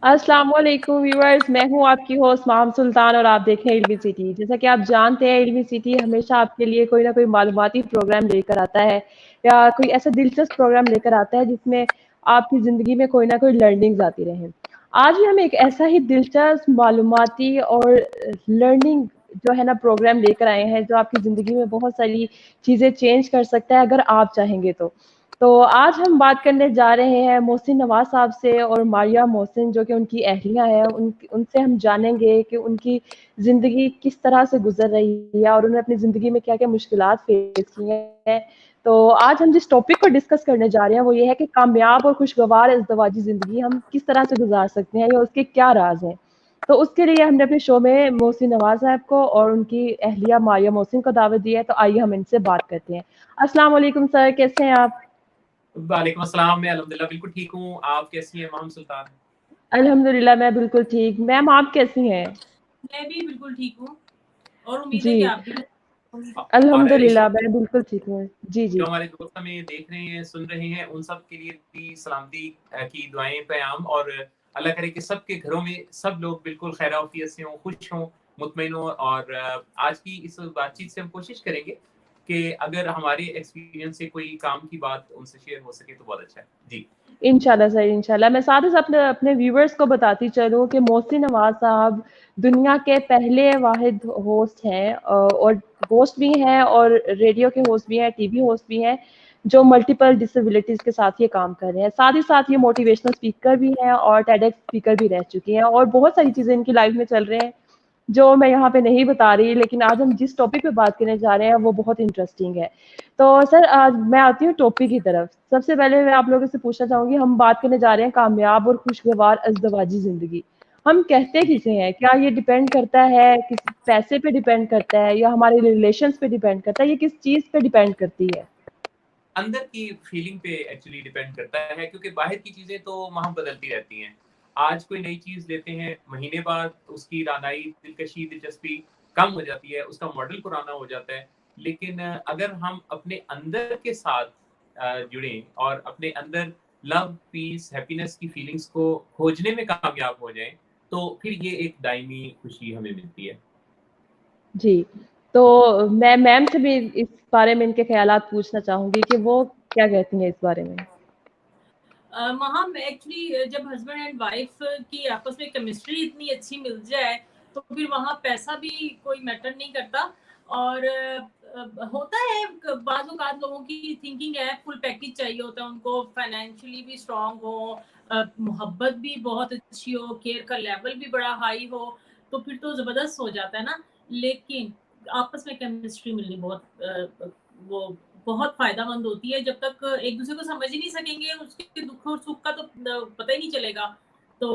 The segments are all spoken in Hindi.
अस्सलाम वालेकुम व्यूअर्स, मैं हूँ आपकी होस्ट माम सुल्तान और आप देख रहे हैं इल्मी सिटी। जैसा कि आप जानते हैं, इल्मी सिटी हमेशा आपके लिए कोई ना कोई मालूमाती प्रोग्राम लेकर आता है या कोई ऐसा दिलचस्प प्रोग्राम लेकर आता है जिसमें आपकी ज़िंदगी में कोई ना कोई लर्निंग्स आती रहें। आज भी हम एक ऐसा ही दिलचस्प मालूमाती और लर्निंग जो है ना प्रोग्राम लेकर आए हैं, जो आपकी ज़िंदगी में बहुत सारी चीज़ें चेंज कर सकता है अगर आप चाहेंगे तो। तो आज हम बात करने जा रहे हैं मोहसिन नवाज साहब से और मारिया मोहसिन जो कि उनकी अहलिया है, उनसे हम जानेंगे कि उनकी ज़िंदगी किस तरह से गुजर रही है और उन्होंने अपनी ज़िंदगी में क्या-क्या मुश्किलात फेस की हैं। तो आज हम जिस टॉपिक को डिस्कस करने जा रहे हैं वो ये है कि कामयाब और खुशगवार इज़्दिवाजी ज़िंदगी हम किस तरह से गुजार सकते हैं या उसके क्या राज़ हैं। तो उसके लिए हमने अपने शो में मोहसिन नवाज साहब को और उनकी अहलिया मारिया मोहसिन को दावत दी है, तो आइए हम इनसे बात करते हैं। अस्सलाम वालेकुम सर, कैसे हैं आप? वालेकुम अस्सलाम। मैं अल्हम्दुलिल्लाह बिल्कुल ठीक हूँ। आप कैसी हैं माम सुल्तान? अल्हम्दुलिल्लाह मैं बिल्कुल ठीक। मैम आप कैसी हैं? मैं भी बिल्कुल ठीक हूँ और उम्मीद है जी। कि आप भी होंगी। और इस अल्हम्दुलिल्लाह वक़्त मैं बिल्कुल ठीक हूँ। जी, जो जी। हमारे दोस्त हमें देख रहे हैं, सुन रहे हैं, उन सब के लिए भी सलामती की दुआएँ क़याम और अल्लाह करे कि सबके घरों में सब लोग बिल्कुल खैर-ओ-आफ़ियत से हों, खुश हों, मुतमईन हों और आज की इस बातचीत से हम कोशिश करेंगे कि अगर हमारे एक्सपीरियंस से कोई काम की बात उनसे शेयर हो सके तो बहुत अच्छा है। जी। इंशाल्लाह सर, इंशाल्लाह। मैं साथ ही साथ अपने अपने व्यूअर्स को बताती चलूँ कि मोहसिन नवाज साहब दुनिया के पहले वाहिद होस्ट हैं और होस्ट भी हैं और रेडियो के होस्ट भी हैं, टीवी होस्ट भी हैं, जो मल्टीपल डिसेबिलिटीज़ के साथ ये काम कर रहे हैं। साथ ही साथ ये मोटिवेशनल स्पीकर भी हैं और टेडेक्स स्पीकर भी रह चुके हैं और बहुत सारी चीज़ें इनकी लाइफ में चल रहे हैं, जो मैं यहाँ पे नहीं बता रही, लेकिन आज हम जिस टॉपिक पे बात करने जा रहे हैं, वो बहुत इंटरेस्टिंग है। तो सर आज मैं आती हूँ टॉपिक की तरफ। सबसे पहले मैं आप लोगों से पूछना चाहूँगी, हम बात करने जा रहे हैं कामयाब और खुशगवार इज़्दिवाजी ज़िंदगी। हम कहते किसे हैं? क्या ये डिपेंड करता है किसी पैसे पे डिपेंड करता है या हमारे रिलेशंस पे डिपेंड करता है? ये किस चीज़ पे डिपेंड करती है? अंदर की फीलिंग पे एक्चुअली डिपेंड करता है क्योंकि बाहर की चीज़ें तो वहाँ बदलती रहती हैं। आज कोई नई चीज़ लेते हैं, महीने बाद उसकी रानाई, दिलकशी, दिलचस्पी कम हो जाती है, उसका मॉडल पुराना हो जाता है। लेकिन अगर हम अपने अंदर के साथ जुड़ें और अपने अंदर लव, पीस, हैप्पीनेस की फीलिंग्स को खोजने में कामयाब हो जाएँ, तो फिर ये एक दायमी खुशी हमें मिलती है। जी, तो मैं मैम से भी इस बारे में इनके ख़यालात पूछना चाहूँगी कि वो क्या कहती हैं इस बारे में? हम एक्चुअली जब हस्बैंड एंड वाइफ की आपस में केमिस्ट्री इतनी अच्छी मिल जाए, तो फिर वहाँ पैसा भी कोई मैटर नहीं करता और होता है बाज़ औक़ात लोगों की थिंकिंग है, फुल पैकेज चाहिए होता है उनको, फाइनेंशियली भी स्ट्रॉन्ग हो, मोहब्बत भी बहुत अच्छी हो, केयर का लेवल भी बड़ा हाई हो, तो फिर तो ज़बरदस्त हो जाता है ना। लेकिन आपस में केमिस्ट्री मिलनी वो बहुत फ़ायदेमंद होती है, जब तक एक-दूसरे को समझ ही नहीं सकेंगे, उसके दुःख और सुख का तो पता ही नहीं चलेगा। तो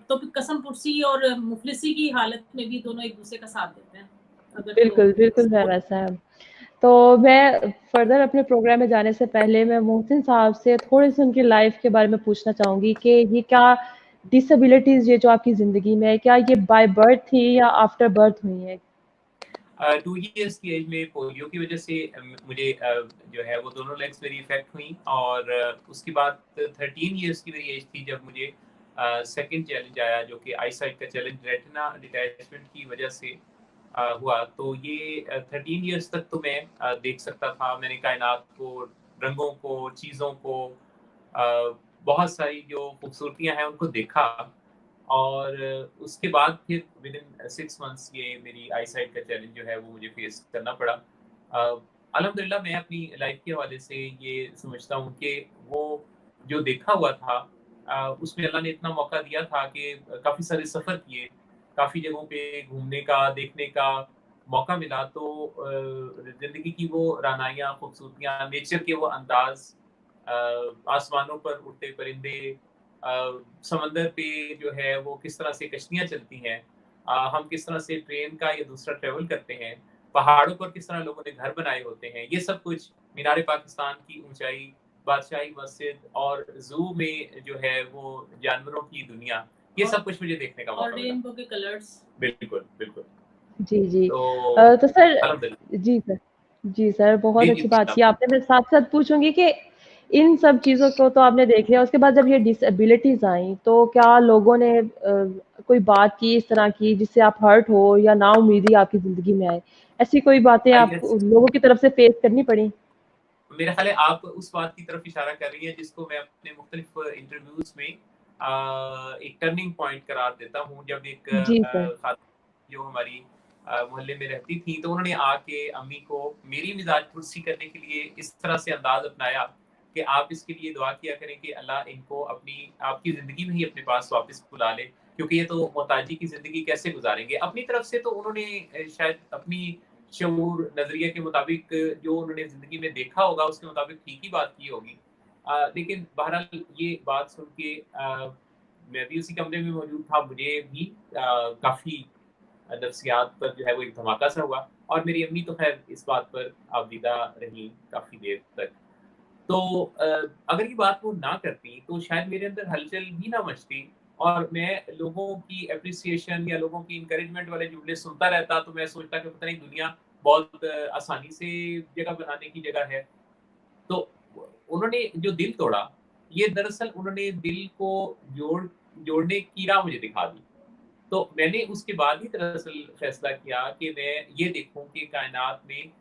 तो फिर कसम-पुर्सी और मुफ़लिसी की हालत में भी दोनों एक-दूसरे का साथ देते हैं। अगर तो बिल्कुल, बिल्कुल मैम सपोर्ट ऐसा है। तो मैं फर्दर अपने प्रोग्राम में जाने से पहले मैं मोहसिन साहब से थोड़ी-सी उनकी लाइफ़ के बारे में पूछना चाहूँगी कि ये क्या डिसेबिलिटीज़ ये जो आपकी ज़िंदगी में है, क्या ये बाय बर्थ थी या आफ्टर बर्थ हुई हैं? 2 इयर्स की एज में पोलियो की वजह से मुझे जो है वो दोनों लेग्स मेरी इफ़ेक्ट हुई और उसके बाद 13 इयर्स की मेरी एज थी जब मुझे सेकंड चैलेंज आया जो कि आई साइट का चैलेंज रेटिना डिटैचमेंट की वजह से हुआ। तो ये 13 इयर्स तक तो मैं देख सकता था। मैंने कायनात को, रंगों को, चीज़ों को बहुत सारी जो खूबसूरतियाँ हैं उनको देखा और उसके बाद फिर विदिन 6 मंथ्स ये मेरी आई साइट का चैलेंज जो है वो मुझे फेस करना पड़ा। अल्हम्दुलिल्लाह मैं अपनी लाइफ़ के हवाले से ये समझता हूँ कि वो जो देखा हुआ था उसमें अल्लाह ने इतना मौका दिया था कि काफ़ी सारे सफ़र किए, काफ़ी जगहों पे घूमने का, देखने का मौका मिला तो ज़िंदगी की वो रानाइयाँ, खूबसूरतियाँ, नेचर के वो अंदाज़ आसमानों पर उड़ते परिंदे समंदर पे जो है वो किस तरह से कश्तियाँ चलती हैं हम किस तरह से ट्रेन का या दूसरा ट्रैवल करते हैं, पहाड़ों पर किस तरह लोगों ने घर बनाए होते हैं, ये सब कुछ मीनार पाकिस्तान की ऊँचाई, बादशाही मस्जिद और ज़ू में जो है वो जानवरों की दुनिया, ये और सब कुछ मुझे देखने का और मौका मिला। रेनबो के कलर्स। बिल्कुल, बिल्कुल। जी, जी। तो तो सर अल्हम्दुलिल्लाह। जी सर। जी सर, बहुत जी, अच्छी जी, बात की जनाब। आपने। मैं साथ-साथ पूछूँगी कि इन सब चीज़ों को तो आपने देख लिया, उसके बाद जब ये डिसेबिलिटीज़ आई, तो क्या लोगों ने कोई बात की इस तरह की जिससे आप हर्ट हो या नाउम्मीदी आपकी ज़िंदगी में आए? ऐसी कोई बातें आई आपको गेस लोगों की तरफ से फेस करनी पड़ी? मेरा ख्याल है आप उस बात की तरफ इशारा कर रही हैं जिसको मैं अपने मुख्तलिफ इंटरव्यूज में एक टर्निंग पॉइंट करार देता हूँ। जब एक जी सर। खातून जो हमारी मोहल्ले में रहती थी, तो उन्होंने आके अम्मी को मेरी मिजाज पुरसी करने के लिए इस तरह से अंदाज अपनाया कि आप इसके लिए दुआ किया करें कि अल्लाह इनको अपनी आपकी ज़िंदगी में ही अपने पास वापस बुला ले, क्योंकि ये तो मोहताजी की ज़िंदगी कैसे गुजारेंगे। अपनी तरफ से तो उन्होंने शायद अपनी शऊर नज़रिए के मुताबिक जो उन्होंने ज़िंदगी में देखा होगा उसके मुताबिक ठीक ही बात की होगी। लेकिन बहरहाल ये बात सुन के मैं भी उसी कमरे में मौजूद था, मुझे भी काफ़ी नफ्सियात पर जो है वो एक धमाका सा हुआ, और मेरी अम्मी तो ख़ैर इस बात पर आबीदा रहीं काफ़ी देर तक। तो अगर ये बात वो ना करती तो शायद मेरे अंदर हलचल भी ना मचती, और मैं लोगों की एप्रिसिएशन या लोगों की इंकरेजमेंट वाले जुमले सुनता रहता, तो मैं सोचता कि पता नहीं दुनिया बहुत आसानी से जगह बनाने की जगह है। तो उन्होंने जो दिल तोड़ा, ये दरअसल उन्होंने दिल को जोड़ने की राह मुझे दिखा दी। तो मैंने उसके बाद ही दरअसल फैसला किया कि मैं ये देखूं कि कायनात में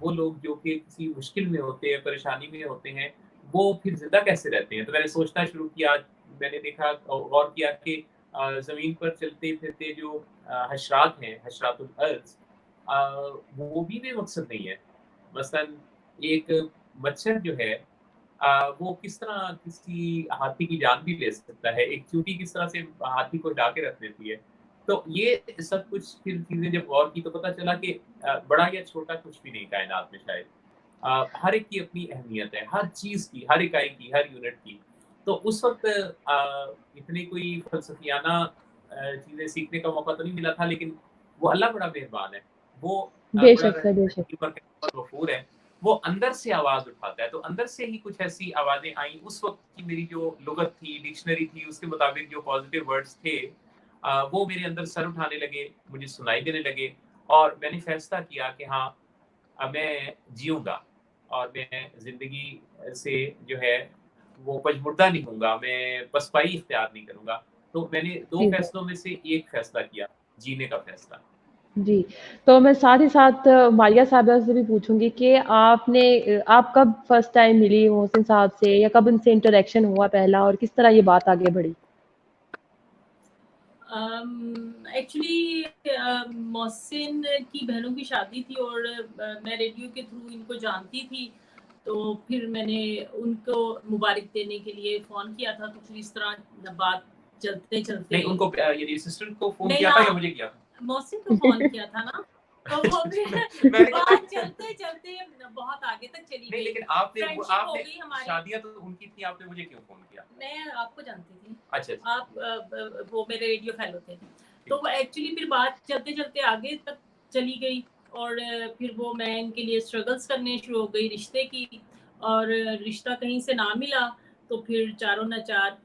वो लोग जो कि किसी मुश्किल में होते हैं, परेशानी में होते हैं, वो फिर जिंदा कैसे रहते हैं। तो मैंने सोचना शुरू किया, मैंने देखा और गौर किया कि जमीन पर चलते फिरते जो हशरात हैं, हशरातुल अर्ज, वो भी बेमकसद नहीं है। मसलन एक मच्छर जो है, वो किस तरह किसी हाथी की जान भी ले सकता है, एक चींटी किस तरह से हाथी को हिला के रख देती है। तो ये सब कुछ फिर चीज़ें जब गौर की तो पता चला कि बड़ा या छोटा कुछ भी नहीं कायनात में शायद। हर एक की अपनी अहमियत है, हर चीज़ की, हर इकाई की, हर यूनिट की। तो उस वक़्त इतनी कोई फ़लसफ़ियाना चीज़ें सीखने का मौका तो नहीं मिला था, लेकिन वो अल्लाह बड़ा मेहरबान है। वो बड़ा बेशक सर, बेशक। रहीम और गफूर है। वो अंदर से आवाज़ उठाता है, तो अंदर से ही कुछ ऐसी आवाज़ें आईं। उस वक़्त की मेरी जो लुग़त थी, डिक्शनरी थी, उसके मुताबिक जो पॉज़िटिव वर्ड्स थे, वो मेरे अंदर सर उठाने लगे, मुझे सुनाई देने लगे, और मैंने फ़ैसला किया कि हाँ, अब मैं जीऊँगा, और मैं ज़िंदगी से जो है वो पछमुर्दा नहीं होऊँगा, मैं पसपाई इख्तियार नहीं करूँगा। तो मैंने 2 जी सर। फ़ैसलों में से एक फ़ैसला किया, जीने का फ़ैसला। जी, तो मैं साथ ही साथ मारिया साहिबा से भी पूछूँगी कि आप कब फर्स्ट टाइम मिली मोहसिन साहब से, या कब उनसे इंटरैक्शन हुआ पहला, और किस तरह ये बात आगे बढ़ी? एक्चुअली मोहसिन की बहनों की शादी थी, और मैं रेडियो के थ्रू इनको जानती थी, तो फिर मैंने उनको मुबारक देने के लिए फ़ोन किया था। तो फिर इस तरह बात चलते-चलते नहीं, उनको ये सिस्टर को फ़ोन नहीं, किया था या हाँ, मुझे किया था? मोहसिन को फ़ोन किया था ना, तो वो फिर मैंने कहा बात चलते-चलते बहुत आगे तक चली नहीं, गई। लेकिन फ्रेंडशिप हो आपने गई हमारी। शादियाँ तो उनकी थी, आपने मुझे क्यों फ़ोन किया? मैं आपको जानती थी। अच्छा, अच्छा। आप वो मेरे रेडियो फेलो थे। तो ठीक। एक्चुअली फिर बात चलते-चलते आगे तक चली गई, और फिर वो मैं इनके लिए स्ट्रगल्स करने शुरू हो गई रिश्ते की, और रिश्ता कहीं से ना मिला, तो फिर चारों ना चार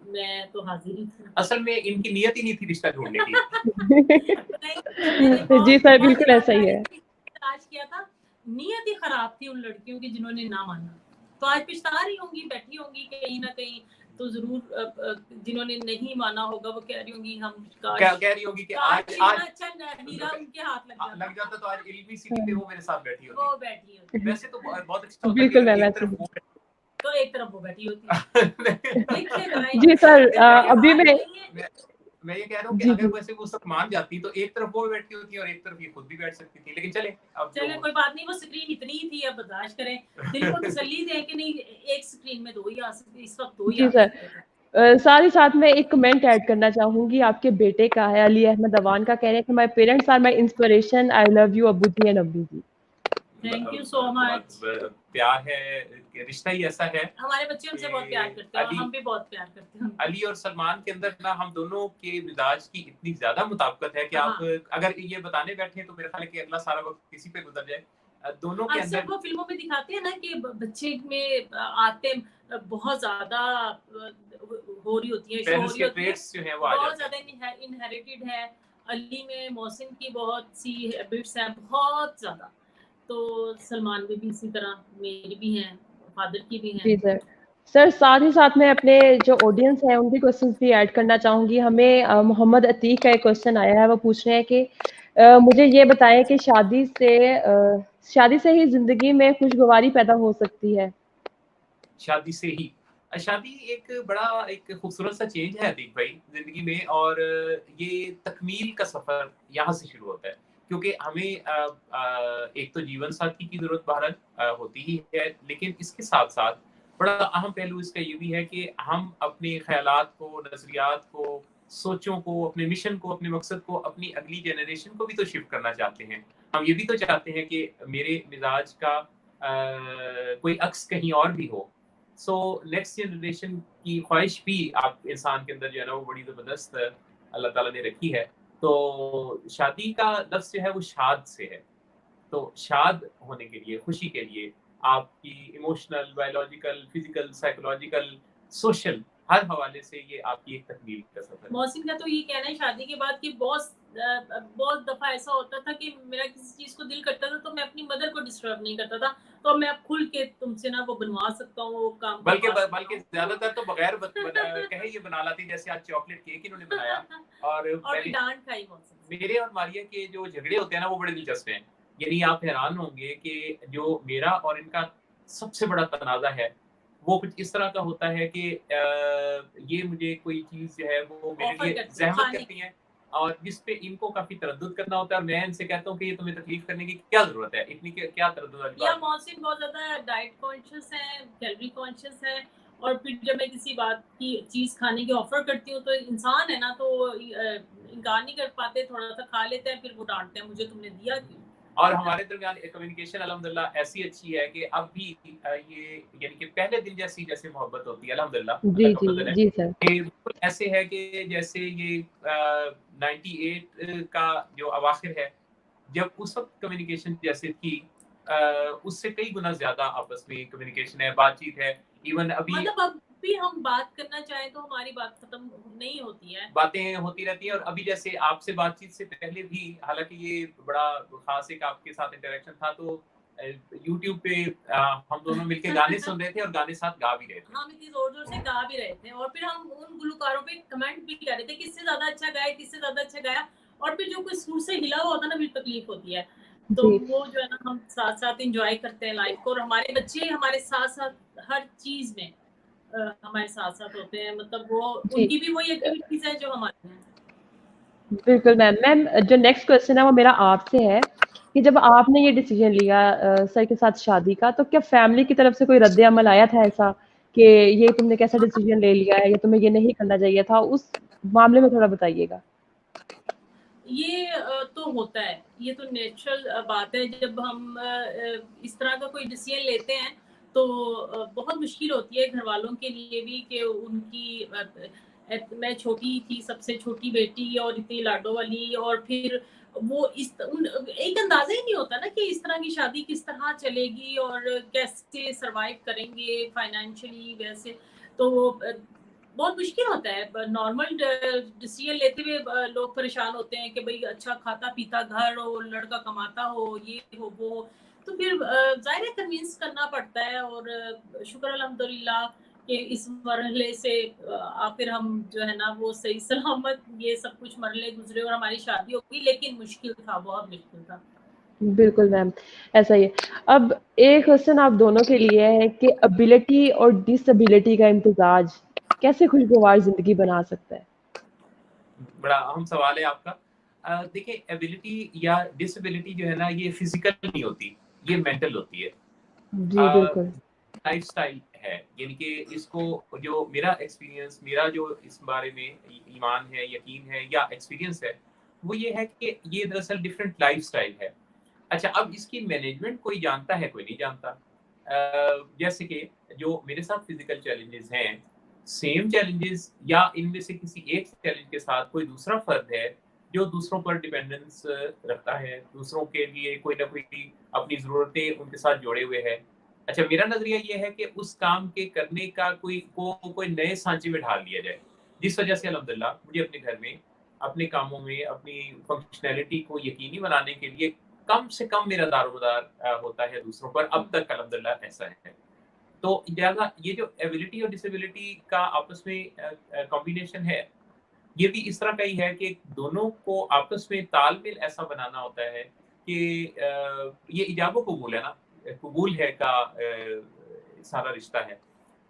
मैं तो हाज़िर ही थी। असल में इनकी नियत ही नहीं थी रिश्ता ढूँढने की। नहीं, मैंने जी बहुत सर, बहुत बिल्कुल ऐसा ही ईमानदारी है। से तलाश किया था। नियत ही खराब थी उन लड़कियों की जिन्होंने ना माना। तो आज पछता रही होंगी, बैठी होंगी कहीं न कहीं, तो ज़रूर जिन्होंने नहीं माना होगा वो कह रही होंगी हम क्या काश कह रही होगी कि काश आज इतना अच्छा हीरा उनके हाथ लग जाता तो आज इल्मी सिटी पे हाँ, वो मेरे साथ बैठी होती। वो बैठी होती। वैसे तो बहुत अच्छा होता कि बिल्कुल अगर मैम, एक ऐसे तरफ ही। वो तो एक तरफ वो बैठी होती। देखिए ज़रा जी सर, ये अभी बात मैं नहीं है। मैं मैं ये कह रहा हूँ कि जी, अगर जी। वैसे वो सब मान जाती तो एक तरफ वो बैठी होती और एक तरफ ये खुद भी बैठ सकती थी। लेकिन चले अब जो चले कोई बात नहीं, वो स्क्रीन इतनी ही थी, अब बर्दाश्त करें। दिल को तसल्ली दें कि नहीं, एक स्क्रीन में 2 ही आ सकते, इस वक़्त 2 ही जी आ सर। सकते थे। साथ ही साथ मैं एक कमेंट ऐड करना चाहूँगी, आपके बेटे का है, अली अहमद अवान का, कह रहे हैं कि my parents are my inspiration, I love you अब्बू जी एंड अम्मी जी। Thank you so much. बहुत प्यार है, रिश्ता ही ऐसा है हमारे बच्चे हमसे बहुत प्यार करते हैं, और अली हम भी बहुत प्यार करते हैं उनको। अली और सलमान के अंदर ना हम दोनों के मिजाज की इतनी ज्यादा मुताबिकत है कि आप हाँ। अगर ये बताने बैठे तो मेरा ख्याल है कि अगला सारा वक्त किसी पे गुजर जाए। दोनों के अक्सर अंदर वो फ़िल्मों में दिखाते हैं ना कि बच्चे में आते बहुत ज़्यादा हो रही होती है, शो हो पेरेंट्स रही के होती है, ट्रेट्स जो हैं वो आ बहुत जाते हैं। ज़्यादा इनहेरिटेड है। अली में मोहसिन की बहुत सी हैबिट्स हैं, बहुत ज़्यादा। तो सलमान में भी इसी तरह मेरी भी हैं, फादर की भी जी हैं। सर। सर साथ ही साथ मैं अपने जो ऑडियंस है उनके क्वेश्चंस भी ऐड करना चाहूंगी। हमें मोहम्मद अतीक का एक क्वेश्चन आया है, वो पूछ रहे हैं कि मुझे ये बताएं कि शादी से ही जिंदगी में खुशगवारी पैदा हो सकती है। शादी से ही शादी एक बड़ा एक खूबसूरत सा चेंज है अतीक भाई जिंदगी में, और ये तकमील का सफर यहाँ से शुरू होता है, क्योंकि हमें एक तो जीवन साथी की जरूरत बहरहाल होती ही है, लेकिन इसके साथ साथ बड़ा अहम पहलू इसका ये भी है कि हम अपने ख्यालात को, नजरियात को, सोचों को, अपने मिशन को, अपने मकसद को अपनी अगली जनरेशन को भी तो शिफ्ट करना चाहते हैं। हम ये भी तो चाहते हैं कि मेरे मिजाज का कोई अक्स कहीं और भी हो। सो नेक्स्ट जनरेशन की ख्वाहिश भी आप इंसान के अंदर जो है ना वो बड़ी ज़बरदस्त अल्लाह ताला ने रखी है। तो शादी का लफ्ज़ जो है वो शाद से है। तो शाद होने के लिए, खुशी के लिए आपकी emotional, biological, physical, psychological, social हर हवाले से ये आपकी एक तकमील का सफर है। मोहसिन का तो ये कहना है शादी के बाद कि बहुत दफा ऐसा होता था कि मेरा किसी चीज को दिल करता था तो मैं अपनी मदर को डिस्टर्ब नहीं करता था, तो मैं अब खुल के तुमसे ना वो बनवा सकता हूँ, वो काम बल्कि ज्यादातर तो बगैर कहे ये बना लाती, जैसे आज चॉकलेट केक इन्होंने बनाया और डांट खाई बहुत। मेरे और मारिया के जो झगड़े होते हैं ना वो बड़े दिलचस्प हैं। यानी आप हैरान होंगे कि जो मेरा और इनका सबसे बड़ा तनाज़ा है वो कुछ इस तरह का होता है कि ये मुझे कोई चीज़ जो है वो मेरे लिए ज़हमत करती हैं और जिस पे इनको काफ़ी तरद्दुद करना होता है, और मैं इनसे कहता हूँ कि ये तुम्हें तकलीफ करने की क्या ज़रूरत है, इतनी क्या तरद्दुद वाली या बात। मोहसिन बहुत ज़्यादा डाइट कॉन्शियस है, कैलोरी कॉन्शियस है, और फिर जब मैं किसी बात की चीज़ खाने की ऑफर करती हूँ तो इंसान है ना, तो इनकार नहीं कर पाते, थोड़ा-सा खा लेते हैं, फिर वो डाँटते हैं मुझे तुमने दिया क्यों? और हमारे दरमियान कम्युनिकेशन अल्हम्दुलिल्लाह ऐसी अच्छी है कि अब भी ये यानी कि पहले दिन जैसी जैसे मोहब्बत होती है अल्हम्दुलिल्लाह, जी अल्लाह का जी फज़ल है जी सर। कि बिल्कुल ऐसे है कि जैसे ये 98 का जो अवाखिर है, जब उस वक़्त कम्युनिकेशन जैसे थी उससे कई गुना ज़्यादा आपस में कम्युनिकेशन है, बातचीत है। इवन अभी मतलब अब भी हम बात करना चाहें तो हमारी बात खत्म नहीं होती है। बातें होती रहती हैं, और अभी जैसे आपसे बातचीत से पहले भी, हालाँकि ये बड़ा ख़ास एक आपके साथ इंटरैक्शन था, तो यूट्यूब पे हम दोनों मिलके गाने सुन रहे थे और गाने साथ गा भी रहे थे। हम इतनी ज़ोर-ज़ोर से गा भी रहे थे और फिर हम उन गुलकारों पे कमेंट भी कर रहे थे, किससे ज़्यादा अच्छा गाया, किससे ज़्यादा अच्छा गाया, और फिर जो कोई सुर से हिला हुआ होता है ना, फिर तकलीफ होती है। तो जी वो जो है ना, हम साथ-साथ एन्जॉय करते हैं लाइफ़ को, और हमारे बच्चे हमारे साथ-साथ हर चीज़ में हमारे साथ-साथ होते हैं, मतलब वो जी उनकी भी वही एक्टिविटीज़ है जो हमारी हैं। बिल्कुल मैम। मैम जो नेक्स्ट क्वेश्चन है वो मेरा आपसे है कि जब आपने ये डिसीजन लिया सर के साथ शादी का, तो क्या फैमिली की तरफ से कोई रद्द अमल आया था ऐसा कि ये तुमने कैसा डिसीजन ले लिया है या तुम्हें ये नहीं करना चाहिए था? उस मामले में थोड़ा बताइएगा। ये तो होता है, ये तो नेचुरल बात है। जब हम इस तरह का कोई डिसीजन लेते हैं तो बहुत मुश्किल होती है घर वालों के लिए भी कि उनकी मैं छोटी थी, सबसे छोटी बेटी, और इतनी लाडो वाली, और फिर वो एक अंदाजा ही नहीं होता ना कि इस तरह की शादी किस तरह चलेगी और कैसे सरवाइव करेंगे फाइनेंशियली वैसे। तो बहुत मुश्किल होता है। नॉर्मल डिसीजन लेते हुए लोग परेशान होते हैं कि भाई अच्छा खाता-पीता घर हो, लड़का कमाता हो, ये हो, वो हो। तो फिर ज़ाहिर है कन्विंस करना पड़ता है, और शुक्र अल्हम्दुलिल्लाह कि इस मरहले से आखिर हम जो है ना वो सही सलामत ये सब कुछ मरहले गुज़रे और हमारी शादी हो गई, लेकिन मुश्किल था, बहुत मुश्किल था। बिल्कुल मैम, ऐसा ही है। अब एक क्वेश्चन आप दोनों के लिए है कि एबिलिटी और डिसेबिलिटी का इम्तिज़ाज कैसे खुशगवार ज़िंदगी बना सकता है? बड़ा अहम सवाल है आपका। देखिए एबिलिटी या डिसेबिलिटी जो है ना ये फिजिकल नहीं होती, ये मेंटल होती है। जी, बिल्कुल। लाइफस्टाइल है, यानी कि इसको जो मेरा एक्सपीरियंस, मेरा जो इस बारे में ईमान है, यकीन है या एक्सपीरियंस है, वो ये है कि ये दरअसल डिफरेंट लाइफस्टाइल है। अच्छा, अब इसकी मैनेजमेंट कोई जानता है, कोई नहीं जानता। जैसे कि जो मेरे साथ फिजिकल चैलेंजेस हैं, सेम चैलेंजेस या इनमें से किसी एक चैलेंज के साथ कोई दूसरा फर्द है जो दूसरों पर डिपेंडेंस रखता है, दूसरों के लिए कोई ना कोई अपनी ज़रूरतें उनके साथ जोड़े हुए है। अच्छा, मेरा नज़रिया ये है कि उस काम के करने का कोई नए सांचे में ढाल दिया जाए, जिस वजह से अल्हम्दुलिल्लाह मुझे अपने घर में, अपने कामों में, अपनी फंक्शनैलिटी को यकीनी बनाने के लिए कम से कम मेरा दारोमदार होता है दूसरों पर। अब तक अल्हम्दुलिल्लाह ऐसा है। तो लिहाजा ये जो एबिलिटी और डिसेबिलिटी का आपस में कॉम्बिनेशन है, ये भी इस तरह का ही है कि दोनों को आपस में तालमेल ऐसा बनाना होता है कि ये इजाब कबूल है ना, कबूल है का सारा रिश्ता है।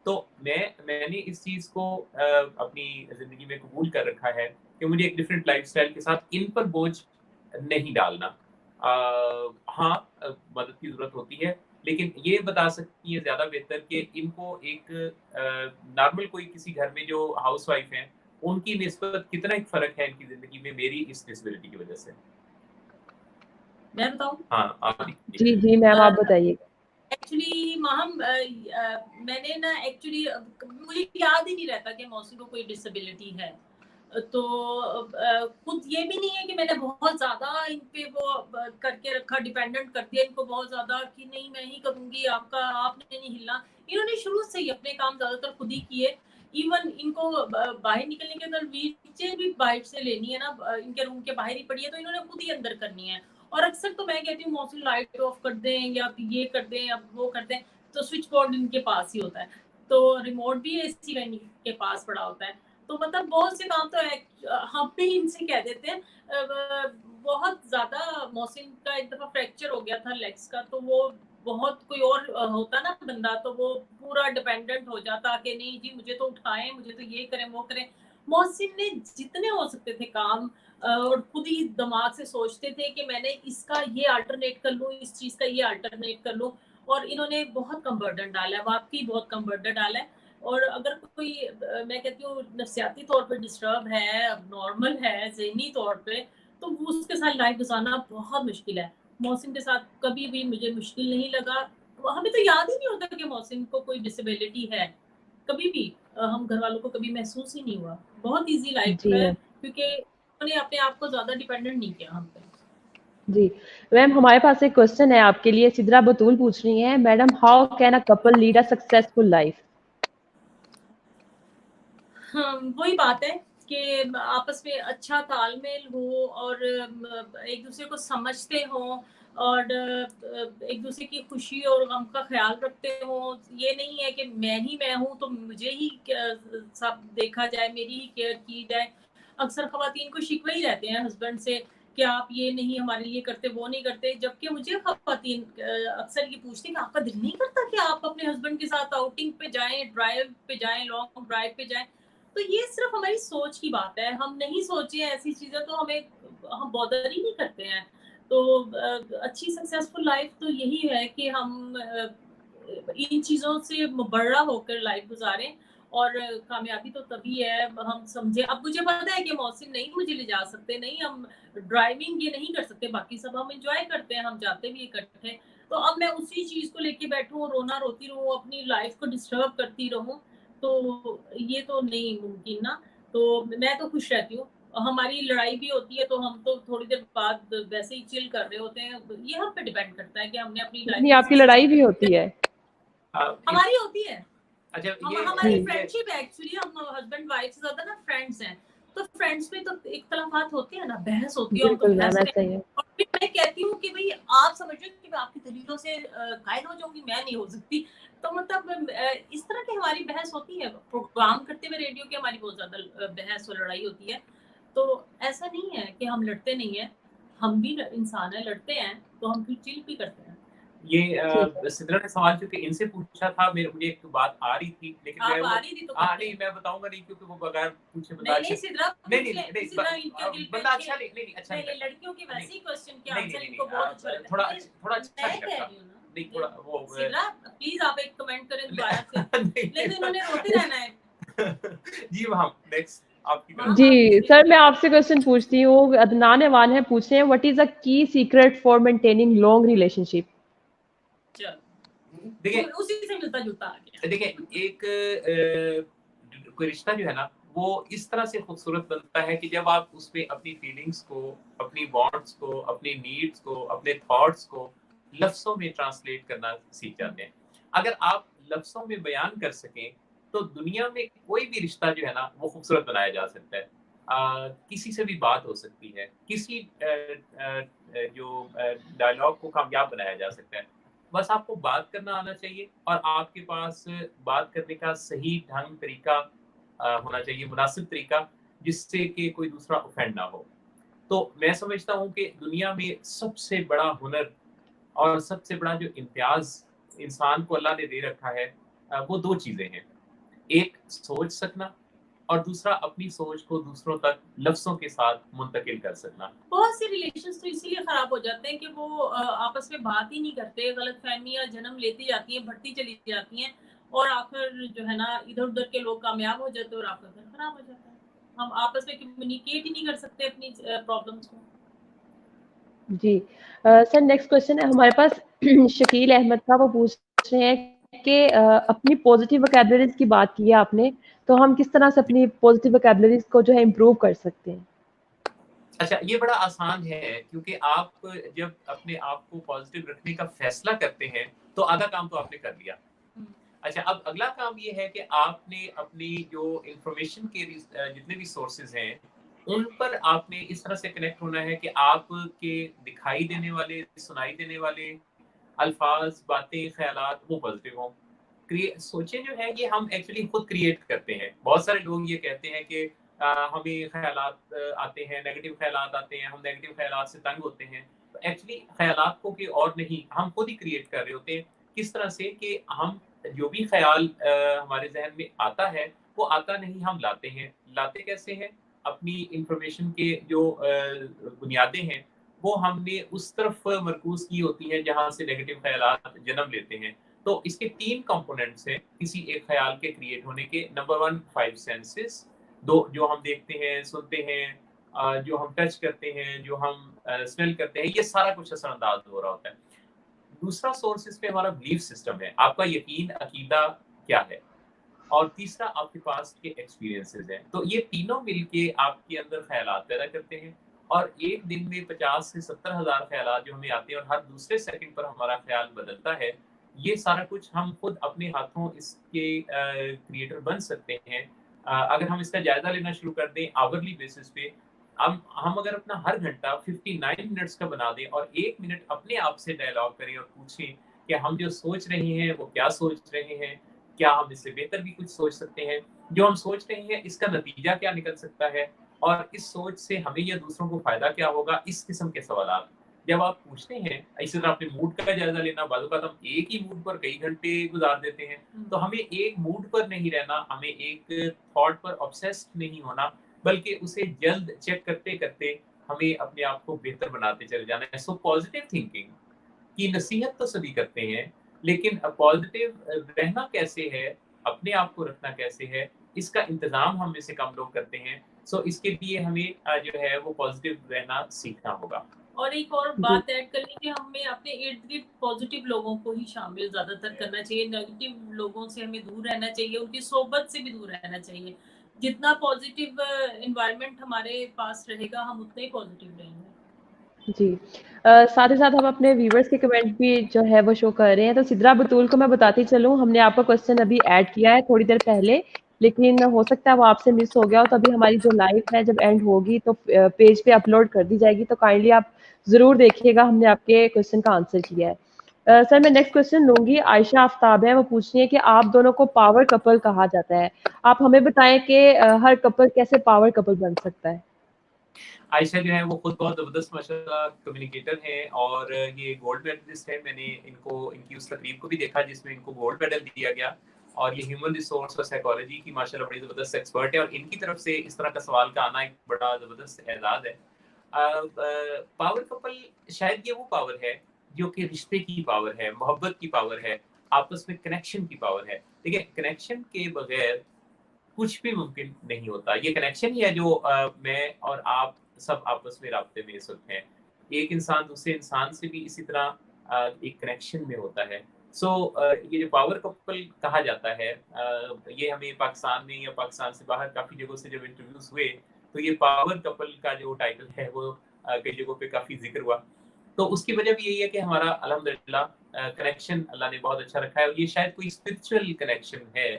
तो मैंने इस चीज़ को अपनी ज़िंदगी में कबूल कर रखा है कि मुझे एक डिफरेंट लाइफ़स्टाइल के साथ इन पर बोझ नहीं डालना। हाँ, मदद की ज़रूरत होती है, लेकिन ये बता सकती है ज़्यादा बेहतर कि इनको एक नॉर्मल कोई किसी घर में जो हाउसवाइफ़ हैं, उनकी निस्बत कितना एक फ़र्क है इनकी ज़िंदगी में मेरी इस डिसेबिलिटी की वज़ह से। मैं बताऊँ? हाँ, आप जी, जी मैम आप बताइए। एक्चुअली मैंने ना एक्चुअली मुझे याद ही नहीं रहता कि मौसी को कोई डिसेबिलिटी है। तो खुद ये भी नहीं है कि मैंने बहुत ज़्यादा इन पे वो करके रखा, डिपेंडेंट कर दिया इनको बहुत ज़्यादा कि नहीं मैं ही करूँगी, आपने नहीं हिलना। इन्होंने शुरू से ही अपने काम ज़्यादातर खुद ही किए। इवन इनको बाहर निकलने के अंदर व्हीलचेयर भी बाहर से लेनी है ना, इनके रूम के बाहर ही पड़ी है, तो इन्होंने खुद ही अंदर करनी है। और अक्सर तो मैं कहती हूँ मौसी लाइट ऑफ कर दें या ये कर दें या वो कर दें, तो स्विच बोर्ड इनके पास ही होता है, तो रिमोट भी एसी का इनके पास पड़ा होता है। तो मतलब बहुत से काम तो हम भी इनसे कह देते हैं। बहुत ज़्यादा मौसिन का एक दफ़ा फ्रैक्चर हो गया था लेग्स का, तो वो बहुत कोई और होता ना बंदा, तो वो पूरा डिपेंडेंट हो जाता कि नहीं जी मुझे तो उठाएं, मुझे तो ये करें वो करें। मौसिन ने जितने हो सकते थे काम और खुद ही दिमाग से सोचते थे कि मैंने इसका ये अल्टरनेट कर लूँ, इस चीज़ का ये अल्टरनेट कर लूँ, और इन्होंने बहुत कम बर्डन डाला है, वाक़ई बहुत कम बर्डन डाला है। और अगर कोई मैं कहती हूँ नफ़सियाती तौर पे डिस्टर्ब है, अबनॉर्मल है, ज़हनी तौर पे, तो वो उसके साथ लाइफ़ गुज़ारना बहुत मुश्किल है। मौसिन के साथ कभी भी मुझे मुश्किल नहीं लगा। हमें तो याद ही नहीं होता कि मौसिन को कोई डिसेबिलिटी है, कभी भी हम घरवालों को कभी महसूस ही नहीं हुआ। बहुत ईज़ी लाइफ़ जी है मैम। क्योंकि उन्होंने अपने आप को ज़्यादा डिपेंडेंट नहीं किया हम पे। जी। मैम हमारे पास एक क्वेश्चन है आपके लिए, सिद्रा बतूल पूछ रही हैं, madam how can a couple lead a successful life? हाँ, वही बात है कि आपस में अच्छा तालमेल हो और एक दूसरे को समझते हों और एक दूसरे की खुशी और गम का ख्याल रखते हों। ये नहीं है कि मैं हूँ तो मुझे ही सब देखा जाए, मेरी ही केयर की जाए। अक्सर ख़वातीन को शिकवे ही रहते हैं हस्बैंड से कि आप ये नहीं हमारे लिए करते, वो नहीं करते। जबकि मुझे ख़वातीन अक्सर ये पूछती हैं कि आपका दिल नहीं करता कि आप अपने हस्बैंड के साथ आउटिंग पे जाएँ, ड्राइव पे जाएँ, लॉन्ग ड्राइव पे जाएँ। तो ये सिर्फ हमारी सोच की बात है। हम नहीं सोचे ऐसी चीज़ें तो हम बॉदर ही नहीं करते हैं। तो अच्छी सक्सेसफुल लाइफ़ तो यही है कि हम इन चीज़ों से मुबर्रा होकर लाइफ़ गुज़ारें और कामयाबी तो तभी है हम समझें। अब मुझे पता है कि मौसिन नहीं मुझे ले जा सकते, नहीं हम ड्राइविंग ये नहीं कर सकते, बाकी सब हम एन्जॉय करते हैं, हम जाते भी इकट्ठे। तो अब मैं उसी चीज़ को लेके बैठूँ, रोना रोती रहूँ, अपनी लाइफ़ को डिस्टर्ब करती रहूँ, तो ये तो नहीं मुमकिन ना। तो मैं तो खुश रहती हूँ। हमारी लड़ाई भी होती है तो हम तो थोड़ी देर बाद वैसे ही चिल कर रहे होते हैं। ये हम पे डिपेंड करता है कि हमने अपनी लाइफ यानी को आपकी लड़ाई भी होती है? हमारी होती है। अच्छा हमारी जी। फ्रेंडशिप है एक्चुअली, हम हस्बैंड वाइफ से ज़्यादा ना फ्रेंड्स हैं। तो फ्रेंड्स में तो इख्तलाफात होते हैं ना, बहस होती है, हम तो बिल्कुल मैम, बहस ऐसा ही है। और फिर मैं कहती हूँ कि भई आप समझ रहे हो कि मैं आपकी दलीलों से कायल हो जाऊँगी, मैं नहीं हो सकती। तो मतलब इस तरह की हमारी बहस होती है। प्रोग्राम करते हुए रेडियो की हमारी बहुत ज़्यादा बहस और लड़ाई होती है। तो ऐसा नहीं है कि हम लड़ते नहीं हैं, हम भी इंसान हैं, लड़ते हैं, तो हम फिर चिल भी करते हैं। ठीक है। सिद्रा ने सवाल चूँकि इनसे पूछा था, मुझे एक बात आ रही थी, लेकिन मैं आप वो आ रही थी तो करते नहीं हैं। मैं बताऊँगा नहीं क्योंकि वो बगैर पूछे बंदा नहीं, अच्छा नहीं सिद्रा नहीं, पूछ नहीं, ले, नहीं, सिद्रा इनके दिल पे बंदा अच्छा नहीं अच्छा नहीं नहीं, लगता। लड़कियों के वैसे ही क्वेश्चन के नहीं, आंसर नहीं, इनको बहुत अच्छा लगता थोड़ा है। थोड़ा अच्छा मैं नहीं कह लगता। रही हूँ ना, नहीं, थोड़ा वो सिद्रा प्लीज़ आप एक कमेंट करें दोबारा से। नहीं, नहीं तो इन्होंने रोते रहना है। जी मैम, नेक्स्ट आपकी तरफ। हाँ, आप जी, पूछिए। सर मैं आपसे क्वेश्चन पूछती हूँ, अदनान ऐवान है पूछ रहे हैं, what is the key secret for maintaining long relationship? चलो, देखिए उसी से मिलता-जुलता आ गया। देखिए एक कोई रिश्ता जो है ना वो इस तरह से खूबसूरत बनता है कि जब आप उसमें अपनी फीलिंग्स को, अपनी वांट्स को, अपनी नीड्स को, अपने थॉट्स को लफ्ज़ों में ट्रांसलेट करना सीख जाते हैं। अगर आप लफ्ज़ों में बयान कर सकें तो दुनिया में कोई भी रिश्ता जो है ना वो खूबसूरत बनाया जा सकता है। किसी से भी बात हो सकती है, किसी जो डायलॉग को कामयाब बनाया जा सकता है। बस आपको बात करना आना चाहिए और आपके पास बात करने का सही ढंग तरीका होना चाहिए, मुनासिब तरीका, जिससे कि कोई दूसरा ऑफेंड ना हो। तो मैं समझता हूँ कि दुनिया में सबसे बड़ा हुनर और सबसे बड़ा जो इम्तियाज़ इंसान को अल्लाह ने दे रखा है, वो 2 चीज़ें हैं। एक सोच सकना और दूसरा अपनी सोच को दूसरों तक लफ्ज़ों के साथ मुंतकिल कर सकना। बहुत से रिलेशंस तो इसीलिए खराब हो जाते हैं कि वो आपस में बात ही नहीं करते, गलतफहमियां जन्म लेती जाती हैं, बढ़ती चली जाती हैं और आखिर जो है ना इधर-उधर के लोग कामयाब हो जाते हैं और आपका घर खराब हो जाता है। हम आपस में कम्युनिकेट ही नहीं कर सकते अपनी प्रॉब्लम्स को। जी। सर नेक्स्ट क्वेश्चन है हमारे पास शकील अहमद का, वो पूछ रहे हैं कि अपनी पॉजिटिव वोकैबुलरीज़ की बात की है आपने, तो हम किस तरह से अपनी पॉजिटिव वोकैबुलरीज़ को जो है इम्प्रूव कर सकते हैं? अच्छा, ये बड़ा आसान है क्योंकि आप जब अपने आप को पॉज़िटिव रखने का फ़ैसला करते हैं, तो आधा काम तो आपने कर लिया। अच्छा, अब अगला काम ये है कि आपने अपनी जो इन्फॉर्मेशन के जितने भी सोर्सेज़ हैं, उन पर आपने इस तरह से कनेक्ट होना है कि आपके दिखाई देने वाले, सुनाई देने वाले अल्फाज़, बातें, ख़यालात वो पॉज़िटिव हों। सोचें जो है ये हम एक्चुअली खुद क्रिएट करते हैं। बहुत सारे लोग ये कहते हैं कि हमें ख़यालात आते हैं, नेगेटिव ख़यालात आते हैं, हम नेगेटिव ख़यालात से तंग होते हैं। तो एक्चुअली ख़यालात को कोई और नहीं, हम खुद ही क्रिएट कर रहे होते हैं। किस तरह से कि हम जो भी ख़याल हमारे ज़हन में आता है, वो आता नहीं, हम लाते हैं। लाते कैसे हैं? अपनी इन्फॉर्मेशन के जो बुनियादें हैं, वो हमने उस तरफ मरकूज़ की होती हैं जहाँ से नेगेटिव ख़यालात जन्म लेते हैं। तो इसके 3 कंपोनेंट्स हैं किसी एक ख़याल के क्रिएट होने के। नंबर 1 5 सेंसेस, 2 जो हम देखते हैं, सुनते हैं, जो हम टच करते हैं, जो हम स्मेल करते हैं, ये सारा कुछ असरअंदाज हो रहा होता है। दूसरा सोर्स इस पे हमारा बिलीफ सिस्टम है, आपका यकीन, अकीदा क्या है? और तीसरा आपके पास के एक्सपीरियंसेस हैं। तो ये तीनों मिलके आपके अंदर ख़यालात पैदा करते हैं और एक दिन में 50 से 70 हज़ार ख़यालात जो हमें आते हैं और हर दूसरे सेकंड पर हमारा ख़्याल बदलता है। ये सारा कुछ हम खुद अपने हाथों इसके क्रिएटर बन सकते हैं। अगर हम इसका जायज़ा लेना शुरू कर दें आवरली बेसिस पे, हम अगर अपना हर घंटा 59 मिनट्स का बना दें और 1 मिनट अपने आप से डायलॉग करें और पूछें कि हम जो सोच रहे हैं वो क्या सोच रहे हैं? क्या हम इससे बेहतर भी कुछ सोच सकते हैं? जो हम सोच रहे हैं इसका नतीजा क्या निकल सकता है? और इस सोच से हमें या दूसरों को फ़ायदा क्या होगा? इस किस्म के सवालात जब आप पूछते हैं, इसी तरह अपने मूड का जायज़ा लेना, बाज़-औक़ात हम एक ही मूड पर कई घंटे गुज़ार देते हैं। तो हमें एक मूड पर नहीं रहना, हमें एक थॉट पर ऑब्सेस्ड नहीं होना, बल्कि उसे जल्द चेक करते-करते हमें अपने आप को बेहतर बनाते चले जाना है। सो पॉज़िटिव थिंकिंग की नसीहत तो सभी करते हैं, लेकिन पॉज़िटिव रहना कैसे है, अपने आप को रखना कैसे है, इसका इंतज़ाम हम में से कम लोग करते हैं। सो इसके लिए हमें जो है वो पॉज़िटिव रहना सीखना होगा। और एक और जी। बात ऐड करनी कि हमें अपने इर्द-गिर्द पॉज़िटिव लोगों को ही शामिल ज़्यादातर करना चाहिए, नेगेटिव लोगों से हमें दूर रहना चाहिए, उनकी सोहबत से भी दूर रहना चाहिए। जितना पॉज़िटिव एनवायरनमेंट हमारे पास रहेगा, हम उतने ही पॉज़िटिव रहेंगे। जी। साथ ही साथ हम अपने व्यूअर्स के कमेंट भी जो है वो शो कर रहे हैं। तो सिद्रा बतूल को मैं बताती चलूँ, हमने आपका क्वेश्चन अभी ऐड किया है थोड़ी देर पहले, लेकिन हो सकता है वो आपसे मिस हो गया हो, तो अभी हमारी जो लाइव है जब एंड होगी तो पेज पे अपलोड कर दी जाएगी, तो काइंडली आप ज़रूर देखिएगा, हमने आपके क्वेश्चन का आंसर किया है। सर मैं नेक्स्ट क्वेश्चन लूँगी, आयशा आफ्ताब है, वो पूछ रही हैं कि आप दोनों को पावर कपल कहा जाता है। आप हमें बताएँ कि हर कपल कैसे पावर कपल बन सकता है? आयशा जो है वो खुद बहुत ज़बरदस्त माशाल्लाह कम्युनिकेटर हैं और ये गोल्ड मेडलिस्ट है। मैंने इनकी उस तकरीब को भी देखा जिसमें इनको गोल्ड मेडल दिया गया और ये ह्यूमन रिसोर्स और साइकोलॉजी की माशाल्लाह बड़ी ज़बरदस्त एक्सपर्ट है और इनकी तरफ से इस तरह का सवाल का आना एक बड़ा ज़बरदस्त एजाज़ है। पावर कपल शायद ये वो पावर है जो कि रिश्ते की पावर है, मोहब्बत की पावर है, आपस में कनेक्शन की पावर है। देखिए कनेक्शन के बगैर कुछ भी मुमकिन नहीं होता। ये कनेक्शन ही है जो मैं और आप सब आपस में राब्ते में इस वक़्त हैं। एक इंसान दूसरे इंसान से भी इसी तरह एक कनेक्शन में होता है। ये जो पावर कपल कहा जाता है ये हमें पाकिस्तान में या पाकिस्तान से बाहर काफ़ी जगहों से जब इंटरव्यूज़ हुए, तो ये पावर कपल का जो टाइटल है वो कई जगहों पे काफ़ी ज़िक्र हुआ। तो उसकी वजह भी यही है कि हमारा अल्हम्दुलिल्लाह कनेक्शन अल्लाह ने बहुत अच्छा रखा है और ये शायद कोई स्पिरिचुअल कनेक्शन है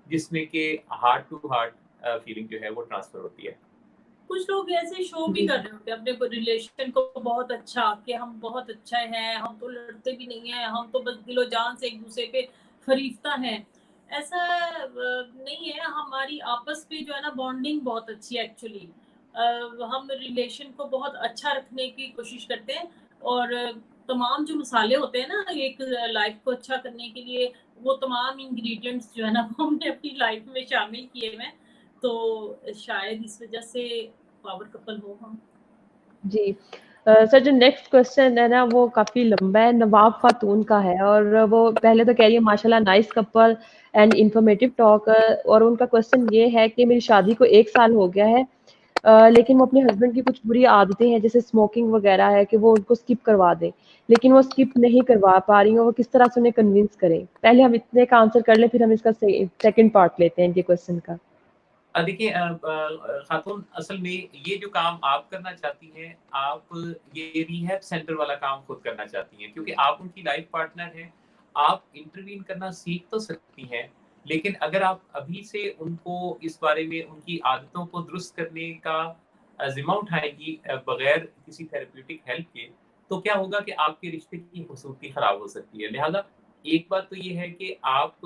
जिसमें कि हार्ट टू हार्ट फीलिंग जो है वो ट्रांसफर होती है। कुछ लोग ऐसे शो भी कर रहे होते हैं अपने रिलेशन को बहुत अच्छा, कि हम बहुत अच्छा हैं, हम तो लड़ते भी नहीं हैं, हम तो बस दिलो जान से एक दूसरे पे फरीफ्ता हैं। ऐसा नहीं है, हमारी आपस में जो है ना बॉन्डिंग बहुत अच्छी है एक्चुअली। हम रिलेशन को बहुत अच्छा रखने की कोशिश करते हैं, और तमाम जो मसाले होते हैं ना एक लाइफ को अच्छा करने के लिए, वो तमाम इंग्रेडिएंट्स जो है ना वो हमने अपनी लाइफ में शामिल किए हुए हैं, तो शायद इस वजह से पावर कपल हो हम। जी। सर जो नेक्स्ट क्वेश्चन है ना वो काफ़ी लंबा है, नवाब खातून का है और वो पहले तो कह रही है माशाल्लाह nice couple and informative talk और उनका क्वेश्चन ये है कि मेरी शादी को 1 साल हो गया है लेकिन वो अपने हस्बैंड की कुछ बुरी आदतें हैं जैसे स्मोकिंग वगैरह है कि वो उनको स्किप करवा दें, लेकिन वो स्किप नहीं करवा पा रही हैं, वो किस तरह से उन्हें कन्विंस करें? पहले हम इतने का आंसर कर लें फिर हम इसका सेकंड पार्ट लेते हैं इनके क्वेश्चन का। देखिए खातून असल में ये जो काम आप करना चाहती हैं, आप ये रिहैब सेंटर वाला काम खुद करना चाहती हैं क्योंकि आप उनकी लाइफ पार्टनर हैं। आप इंटरवीन करना सीख तो सकती हैं, लेकिन अगर आप अभी से उनको इस बारे में उनकी आदतों को दुरुस्त करने का ज़िम्मा उठाएँगी बगैर किसी थेरेप्यूटिक हेल्प के, तो क्या होगा कि आपके रिश्ते की खूबसूरती खराब हो सकती है। लिहाज़ा एक बात तो ये है कि आप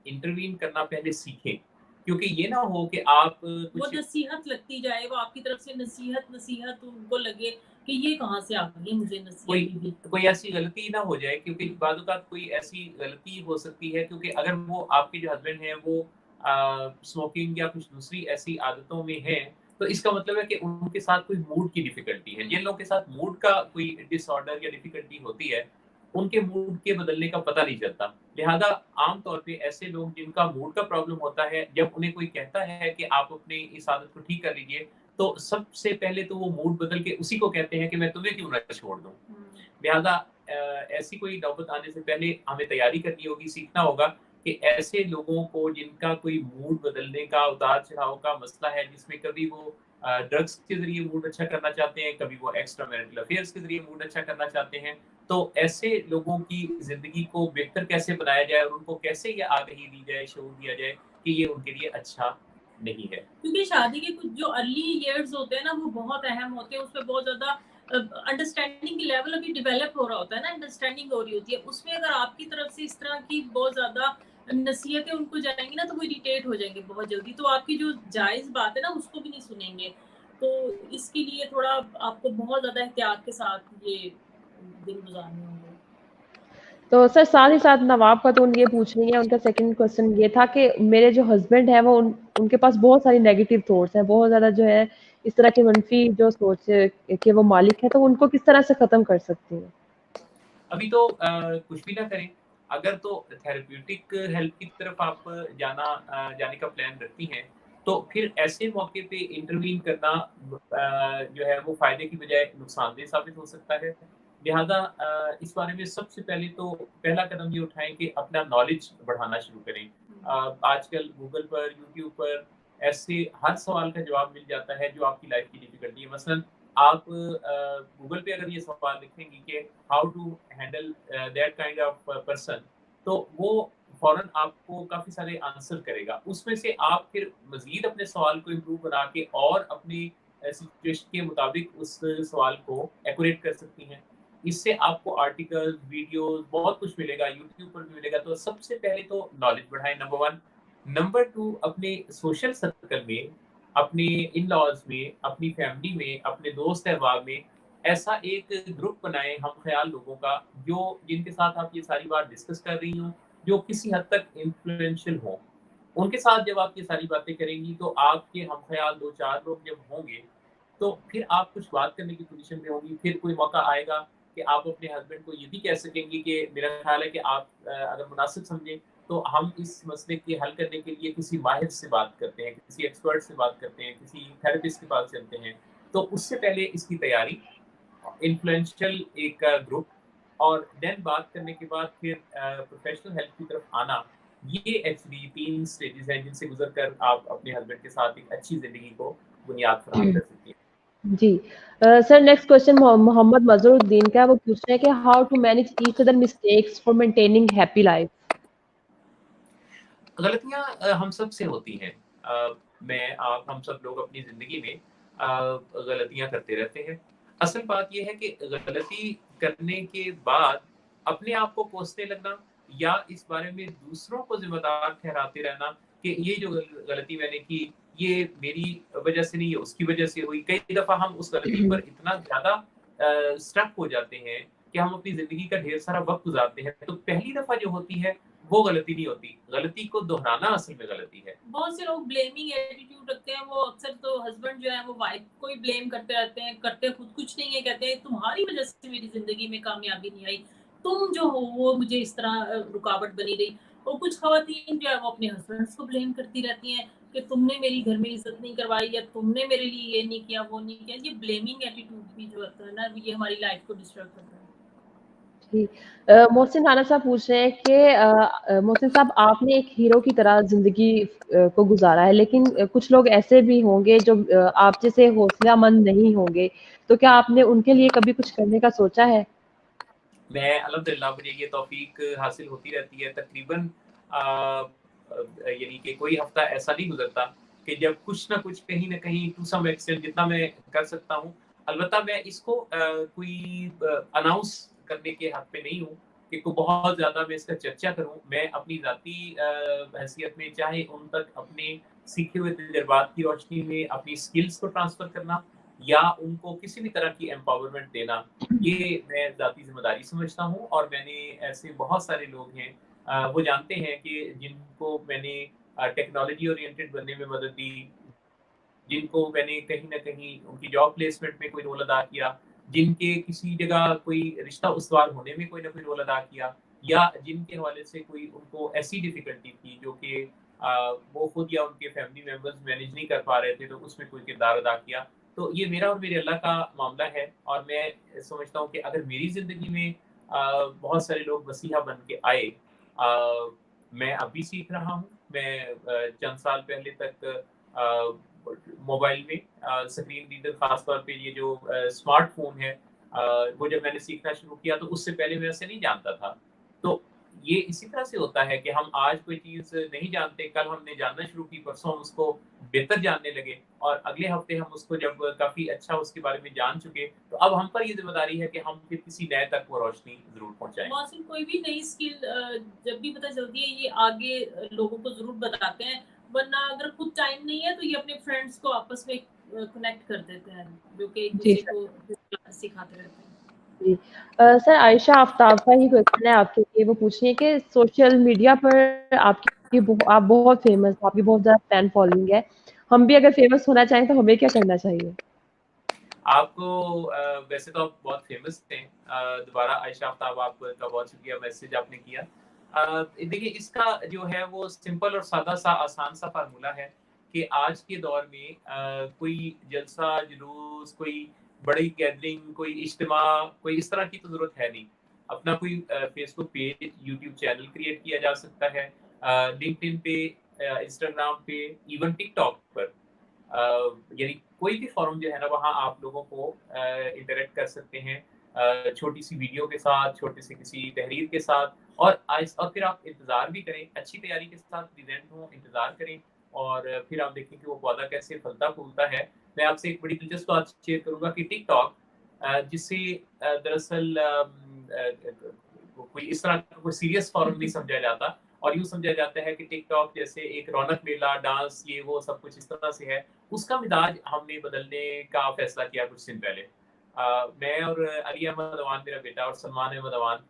इंटरवीन करना पहले सीखें। क्योंकि ये ना हो कि आप वो कुछ नसीहत लगती जाए, वो आपकी तरफ से नसीहत उनको लगे कि ये कहाँ से आ गई मुझे कोई नसीहत दी। कोई ऐसी गलती ना हो जाए क्योंकि बाज़-औक़ात कोई ऐसी गलती हो सकती है क्योंकि अगर वो आपके जो हस्बैंड हैं वो स्मोकिंग या कुछ दूसरी ऐसी आदतों में हैं, तो इसका मतलब है कि उनके साथ कोई मूड की डिफ़िकल्टी है। जिन लोगों के साथ मूड का कोई डिसऑर्डर या डिफ़िकल्टी होती है, उनके मूड के बदलने का पता नहीं चलता। लिहाज़ा आम तौर पे ऐसे लोग जिनका मूड का प्रॉब्लम होता है, जब उन्हें कोई कहता है कि आप अपनी इस आदत को ठीक कर लीजिए, तो सबसे पहले तो वो मूड बदल के उसी को कहते हैं कि मैं तुम्हें क्यों ना छोड़ दूँ। लिहाज़ा ऐसी कोई नौबत आने से पहले हमें तैयारी करनी होगी, सीखना होगा कि ऐसे लोगों को जिनका कोई मूड बदलने का, उतार-चढ़ाव का मसला है, जिसमें कभी वो ड्रग्स के ज़रिए मूड अच्छा करना चाहते हैं, कभी वो एक्स्ट्रा मैरिटल अफेयर्स के ज़रिए मूड अच्छा करना चाहते हैं। तो ऐसे लोगों की ज़िंदगी को बेहतर कैसे बनाया जाए और उनको कैसे ये आगाही दी जाए, शऊर दिया जाए कि ये उनके लिए अच्छा नहीं है। क्योंकि शादी के कुछ जो अर्ली इयर्स होते हैं ना वो बहुत अहम होते हैं, उसमें बहुत ज़्यादा अंडरस्टैंडिंग की लेवल अभी डेवलप हो रहा होता है ना, अंडरस्टैंडिंग हो रही होती है, उसमें अगर आपकी तरफ से इस तरह की बहुत ज़्यादा नसीहतें उनको जाएंगी ना तो वो इरिटेट हो जाएंगे बहुत जल्दी, तो आपकी जो जायज़ बात है ना उसको भी नहीं सुनेंगे। तो इसके लिए थोड़ा आपको बहुत ज़्यादा एहतियात के साथ ये दिन गुजारने होंगे। तो सर साथ ही साथ नवाब खातून ये पूछ रही हैं, उनका सेकंड क्वेश्चन ये था कि मेरे जो हस्बैंड हैं वो उनके पास बहुत सारी नेगेटिव थॉट्स हैं, बहुत ज़्यादा जो है इस तरह की मनफी जो सोच के वो मालिक हैं, तो उनको किस तरह से ख़त्म कर सकती हैं? अभी तो कुछ भी ना करें। अगर तो थेरेप्यूटिक हेल्प की तरफ आप जाने का प्लान रखती हैं, तो फिर ऐसे मौके पे इंटरवीन करना जो है वो फ़ायदे की बजाय नुकसानदेह साबित हो सकता है। लिहाज़ा इस बारे में सबसे पहले तो पहला कदम ये उठाएँ कि अपना नॉलेज बढ़ाना शुरू करें। आजकल गूगल पर, यूट्यूब पर ऐसे हर सवाल का जवाब मिल जाता है जो आपकी लाइफ़ की डिफ़िकल्टी है। मसलन आप गूगल पे अगर ये सवाल लिखेंगी कि how to handle that kind of person, तो वो फौरन आपको काफ़ी सारे आंसर करेगा। उसमें से आप फिर मज़ीद अपने सवाल को इम्प्रूव बना के और अपनी सिचुएशन के मुताबिक उस सवाल को एक्यूरेट कर सकती हैं। इससे आपको आर्टिकल्स, वीडियोज़ बहुत कुछ मिलेगा, यूट्यूब पर भी मिलेगा। तो सबसे पहले तो नॉलेज बढ़ाएँ नंबर 1। नंबर 2 अपने सोशल सर्कल में, अपने इन-लॉज़ में, अपनी फैमिली में, अपने दोस्त अहबाब में ऐसा एक ग्रुप बनाएँ हम-ख़याल लोगों का जो जिनके साथ आप ये सारी बात डिस्कस कर रही हों, जो किसी हद तक इन्फ्लुएंशियल हों। उनके साथ जब आप ये सारी बातें करेंगी तो आपके हम-ख़याल 2-4 लोग जब होंगे, तो फिर आप कुछ बात करने की पोज़ीशन में होंगी। फिर कोई मौका आएगा कि आप अपने हस्बैंड को ये भी कह सकेंगी कि मेरा ख़्याल है कि आप अगर मुनासिब समझें तो हम इस मसले के हल करने के लिए किसी माहिर से बात करते हैं, किसी एक्सपर्ट से बात करते हैं, किसी थेरेपिस्ट के पास चलते हैं। तो उससे पहले इसकी तैयारी, इन्फ्लुएंशियल एक ग्रुप और देन बात करने के बाद फिर प्रोफेशनल हेल्प की तरफ आना, ये एक्चुअली 3 स्टेजेस हैं जिनसे गुज़र कर आप अपने हस्बैंड के साथ एक अच्छी ज़िंदगी को बुनियाद फराहम कर सकती हैं। जी। Sir next question Mohammad Mazharuddin का है, वो पूछ रहे हैं कि how to manage each other mistakes for maintaining happy life? गलतियाँ हम सब से होती हैं। मैं, आप, हम सब लोग अपनी ज़िंदगी में गलतियां करते रहते हैं। असल बात यह है कि गलती करने के बाद अपने आप को कोसने लगना या इस बारे में दूसरों को जिम्मेदार ठहराते रहना कि ये जो गलती मैंने की ये मेरी वजह से नहीं, ये उसकी वजह से हुई। कई दफा हम उस गलती पर इतना ज्यादा स्टक हो जाते हैं कि हम अपनी जिंदगी का ढेर सारा वक्त गुजारते हैं। तो पहली दफा जो होती है वो गलती नहीं होती, गलती को दोहराना असल में गलती है। बहुत से लोग ब्लेमिंग एटीट्यूड रखते हैं, वो अक्सर तो हस्बैंड जो है वो वाइफ को ही ब्लेम करते रहते हैं, करते खुद कुछ नहीं है, कहते हैं तुम्हारी वजह से मेरी जिंदगी में कामयाबी नहीं आई, तुम जो हो वो मुझे इस तरह रुकावट बनी रही। और कुछ खवातीन जो है वो अपने हस्बैंड्स को ब्लेम करती रहती हैं कि तुमने मेरी घर में इज्जत नहीं करवाई या तुमने मेरे लिए ये नहीं किया वो नहीं किया। ये ब्लेमिंग एटीट्यूड भी जो होता है ना, ये हमारी लाइफ को डिस्टर्ब करता है। जी। मोहसिन राना साहब पूछ रहे हैं कि मोहसिन साहब आपने एक हीरो की तरह ज़िंदगी को गुज़ारा है, लेकिन कुछ लोग ऐसे भी होंगे जो आप जैसे हौसलामंद नहीं होंगे, तो क्या आपने उनके लिए कभी कुछ करने का सोचा है? मैं अल्हम्दुलिल्लाह मुझे ये तौफीक हासिल होती रहती है। तकरीबन यानी कि कोई हफ्ता ऐसा नहीं गुजरता कि जब कुछ ना कुछ कहीं ना कहीं टू सम एक्सटेंट जितना मैं कर सकता हूँ। अलबत्ता मैं इसको कोई अनाउंस करने के हक पे नहीं हूँ कि को बहुत ज़्यादा मैं इसका चर्चा करूँ। मैं अपनी ज़ाती हैसियत में चाहे उन तक अपने सीखे हुए तजुर्बात की रोशनी में अपनी स्किल्स को ट्रांसफ़र करना या उनको किसी भी तरह की एम्पावरमेंट देना, ये मैं ज़ाती ज़िम्मेदारी समझता हूँ। और मैंने ऐसे बहुत सारे लोग हैं वो जानते हैं कि जिनको मैंने टेक्नोलॉजी ओरिएंटेड बनने में मदद दी, जिनको मैंने कहीं न कहीं उनकी जॉब प्लेसमेंट में कोई रोल अदा किया, जिनके किसी जगह कोई रिश्ता उस्तवार होने में कोई न कोई रोल अदा किया, या जिनके हवाले से कोई उनको ऐसी डिफ़िकल्टी थी जो कि वो खुद या उनके फैमिली मेंबर्स मैनेज नहीं कर पा रहे थे, तो उसमें कोई किरदार अदा किया। तो ये मेरा और मेरे अल्लाह का मामला है और मैं समझता हूँ कि अगर मेरी ज़िंदगी में बहुत सारे लोग मसीहा बन के आए, मैं अभी सीख रहा हूँ। मैं चंद साल पहले तक मोबाइल में स्क्रीन रीडर खास तौर पे ये जो स्मार्टफ़ोन है वो जब मैंने सीखना शुरू किया तो उससे पहले मैं उसे नहीं जानता था। तो ये इसी तरह से होता है कि हम आज कोई चीज़ नहीं जानते, कल हमने जानना शुरू की, परसों हम उसको बेहतर जानने लगे और अगले हफ्ते हम उसको जब काफ़ी अच्छा उसके बारे में जान चुके, तो अब हम पर ये ज़िम्मेदारी है कि हम फिर किसी नए तक वो रोशनी ज़रूर पहुँचाएँ। मौसम कोई भी नई स्किल जब भी पता चलती है ये आगे लोगों को ज़रूर बताते हैं, वरना अगर खुद टाइम नहीं है तो ये अपने फ्रेंड्स को आपस में कनेक्ट कर देते हैं, जो कि एक जी दूसरे सर। को सिखाते रहते हैं। जी। सर आयशा आफ्ताब का ही क्वेश्चन है आपके लिए, वो पूछ रही हैं कि सोशल मीडिया पर आप बहुत फ़ेमस हो, आपकी बहुत ज़्यादा फैन फॉलोइंग है। हम भी अगर फ़ेमस होना चाहें तो हमें क्या करना चाहिए? आपको वैसे तो आप बहुत फ़ेमस थे। दोबारा आयशा आफ्ताब आपका बहुत शुक्रिया मैसेज आपने किया। देखिए इसका जो है वो सिंपल और सादा-सा आसान-सा फ़ॉर्मूला है कि आज के दौर में कोई जलसा, जुलूस, कोई बड़ी गैदरिंग, कोई इज्तिमा, कोई इस तरह की तो ज़रूरत है नहीं। अपना कोई Facebook page, YouTube channel create किया जा सकता है। लिंक्डइन पे, इंस्टाग्राम पे, इवन टिकटॉक पर। यानी कोई भी फ़ोरम जो है ना वहाँ आप लोगों को इंटरैक्ट कर सकते हैं छोटी-सी वीडियो के साथ, छोटे से किसी तहरीर के साथ और फिर आप इंतज़ार भी करें, अच्छी तैयारी के साथ प्रेज़ेंट हों, इंतज़ार करें और फिर आप देखें कि वो पौधा कैसे फलता-फूलता है। मैं आपसे एक बड़ी दिलचस्प बात शेयर करूँगा कि टिकटॉक जिसे दरअसल कोई इस तरह का कोई सीरियस फ़ोरम नहीं समझा जाता और यूँ समझा जाता है कि टिकटॉक जैसे एक रौनक मेला, डांस, ये वो सब कुछ इस तरह से है। उसका मिज़ाज हमने बदलने का फ़ैसला किया कुछ दिन पहले। मैं और अली अहमद अवान मेरा बेटा और सलमान अहमद अवान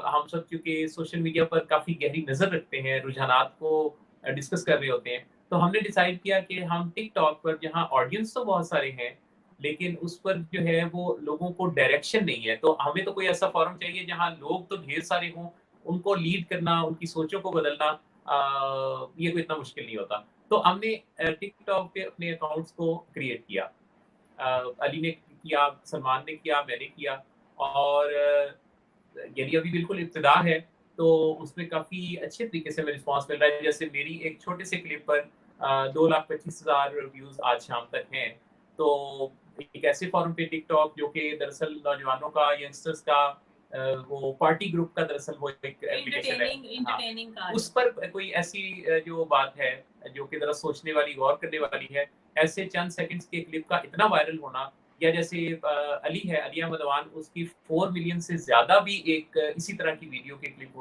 हम सब चूँकि सोशल मीडिया पर काफ़ी गहरी नज़र रखते हैं, रुझानात को डिस्कस कर रहे होते हैं, तो हमने डिसाइड किया कि हम टिकटॉक पर जहाँ ऑडियंस तो बहुत सारे हैं, लेकिन उस पर जो है वो लोगों को डायरेक्शन नहीं है। तो हमें तो कोई ऐसा फ़ोरम चाहिए जहाँ लोग तो ढेर सारे हों, उनको लीड करना, उनकी सोचों को बदलना ये कोई इतना मुश्किल नहीं होता। तो हमने टिकटॉक पे अपने अकाउंट्स को क्रिएट किया। अली ने किया, सलमान ने किया, मैंने किया और यानी अभी बिल्कुल इब्तिदा है, तो उसमें काफ़ी अच्छे तरीके से हमें रिस्पॉन्स मिल रहा है। जैसे मेरी एक छोटे से क्लिप पर 2,25,000 व्यूज़ आज शाम तक हैं। तो एक ऐसे फ़ोरम पे टिकटॉक जो कि दरअसल नौजवानों का, यंगस्टर्स का वो पार्टी ग्रुप का दरअसल वो एक एप्लीकेशन है। हाँ, एंटरटेनिंग का उस पर कोई ऐसी जो बात है, जो कि ज़रा सोचने वाली, गौर करने वाली है, ऐसे चंद सेकंड्स के क्लिप का इतना वायरल होना, या जैसे अली है, अलिया मदवान, उसकी 4 मिलियन से ज़्यादा भी एक इसी तरह की वीडियो के क्लिप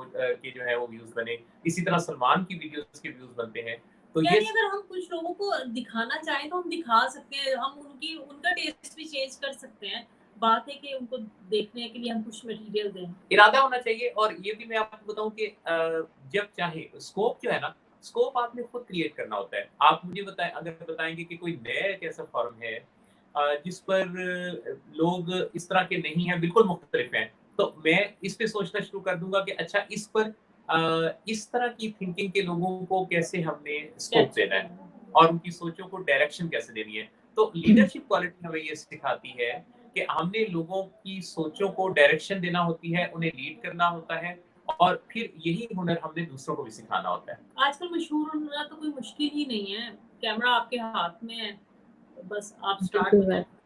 के जो है वो व्यूज़ बने। इसी तरह सलमान की वीडियोज़ के व्यूज़ बनते हैं। तो ये यानी अगर हम कुछ लोगों को दिखाना चाहें तो हम दिखा सकते हैं, हम उनका टेस्ट भी चेंज कर सकते हैं। बात है कि उनको देखने के लिए हम कुछ मटेरियल दें। इरादा होना चाहिए। और ये भी मैं आपको बताऊँ कि जब चाहे स्कोप जो है ना, स्कोप आपने खुद क्रिएट करना होता है। आप मुझे बताएँ, अगर बताएँगे कि कोई नया एक ऐसा फॉर्म है जिस पर लोग इस तरह के नहीं हैं, बिल्कुल मुख्तलिफ हैं, तो मैं इस पे सोचना शुरू कर दूँगा कि अच्छा इस पर इस तरह की थिंकिंग के लोगों को कैसे हमने स्कोप देना है और उनकी सोचों को डायरेक्शन कैसे देनी है। तो लीडरशिप क्वालिटी हमें ये सिखाती है कि हमने लोगों की सोचों को डायरेक्शन देना होती है, उन्हें लीड करना होता है और फिर यही हुनर हमने दूसरों को भी सिखाना होता है। आजकल मशहूर होना तो कोई मुश्किल ही नहीं है, कैमरा आपके हाथ में है, बस आप स्टार्ट बिल्कुल हो मैम, जाएँ।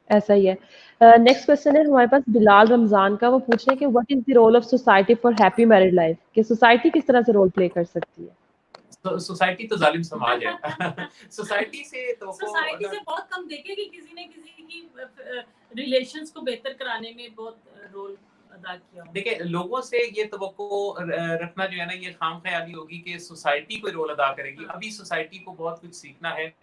ऐसा ही है। नेक्स्ट क्वेश्चन है हमारे पास बिलाल रमज़ान का, वो पूछ रहे हैं कि what is the role of society for happy married life? कि सोसाइटी किस तरह से रोल प्ले कर सकती है? तो सोसाइटी तो ज़ालिम समाज है। सोसाइटी से तो सोसाइटी अगर से बहुत कम देखे कि किसी ने किसी की रिलेशंस को बेहतर कराने में बहुत रोल अदा किया हो। देखिए, लोगों से ये तवक्को रखना जो है ना, ये खामख्याली होगी कि सोसाइटी कोई रोल अदा करेगी। हाँ। अभी सोसाइटी को बहुत कुछ सीखना है।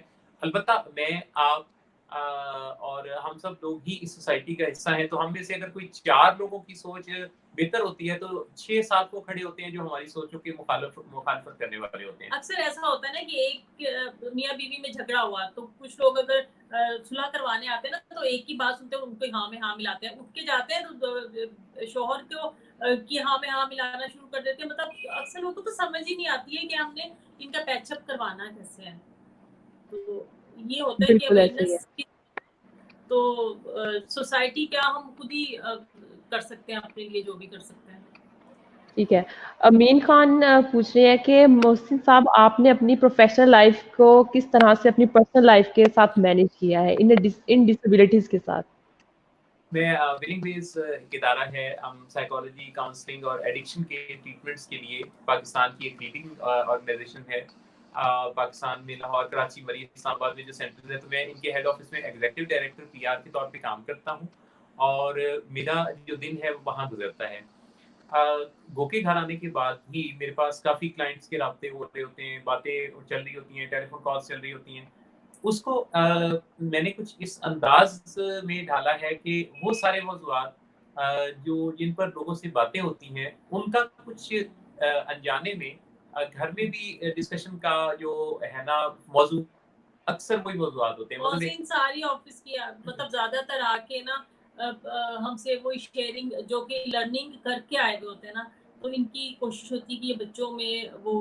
अलबत्ता मैं, आप और हम सब लोग ही इस सोसाइटी का हिस्सा हैं, तो हम में से अगर कोई 4 लोगों की सोच बेहतर होती है, तो 6-7 वो खड़े होते हैं जो हमारी सोचों की मुखालफत करने वाले होते हैं। अक्सर ऐसा होता है ना कि एक मियाँ-बीवी में झगड़ा हुआ, तो कुछ लोग अगर सुलह करवाने आते हैं ना, तो एक ही बात सुनते हैं और उनको हाँ में हाँ मिलाते हैं। उठ के जाते हैं तो शौहर को की हाँ में हाँ मिलाना शुरू कर देते हैं। मतलब अक्सर लोगों को तो समझ ही नहीं आती है कि हमने इनका पैचअप करवाना कैसे है। तो ये होता है कि बिल्कुल ऐसा ही है। अवेयरनेस की तो सोसाइटी क्या हम खुद ही कर सकते हैं अपने लिए जो भी कर सकते हैं। ठीक है। अमीन खान पूछ रहे हैं कि मोहसिन साहब, आपने अपनी प्रोफ़ेशनल लाइफ़ को किस तरह से अपनी पर्सनल लाइफ़ के साथ मैनेज किया है इन डिसेबिलिटीज़ के साथ? मैं विलिंग बेस एक इदारा है, हम साइकोलॉजी, काउंसलिंग और एडिक्शन के ट्रीटमेंट्स के लिए पाकिस्तान की एक लीडिंग ऑर्गेनाइजेशन है। पाकिस्तान में लाहौर, कराची, मरी, इस्लामाबाद में जो सेंटर्स हैं, तो मैं इनके हेड ऑफिस में एग्जीक्यूटिव डायरेक्टर पीआर के तौर पे काम करता हूँ और मेरा जो दिन है वो वहाँ गुजरता है। गोके घर आने के बाद भी मेरे पास काफ़ी क्लाइंट्स के राब्ते हो रहे होते हैं, बातें चल रही होती हैं, टेलीफ़ोन कॉल्स चल रही होती हैं। उसको मैंने कुछ इस अंदाज़ में ढाला है कि वो सारे मौज़ूआत जो जिन पर लोगों से बातें होती हैं, उनका कुछ अनजाने में घर में भी डिस्कशन का जो है ना मौज़ू, अक्सर वही मौज़ूआत होते हैं। मतलब एक मोहसिन सारी ऑफिस की मतलब ज्यादातर आके ना हमसे वही शेयरिंग जो कि लर्निंग करके आए हुए होते हैं ना, तो इनकी कोशिश होती है कि ये बच्चों में वो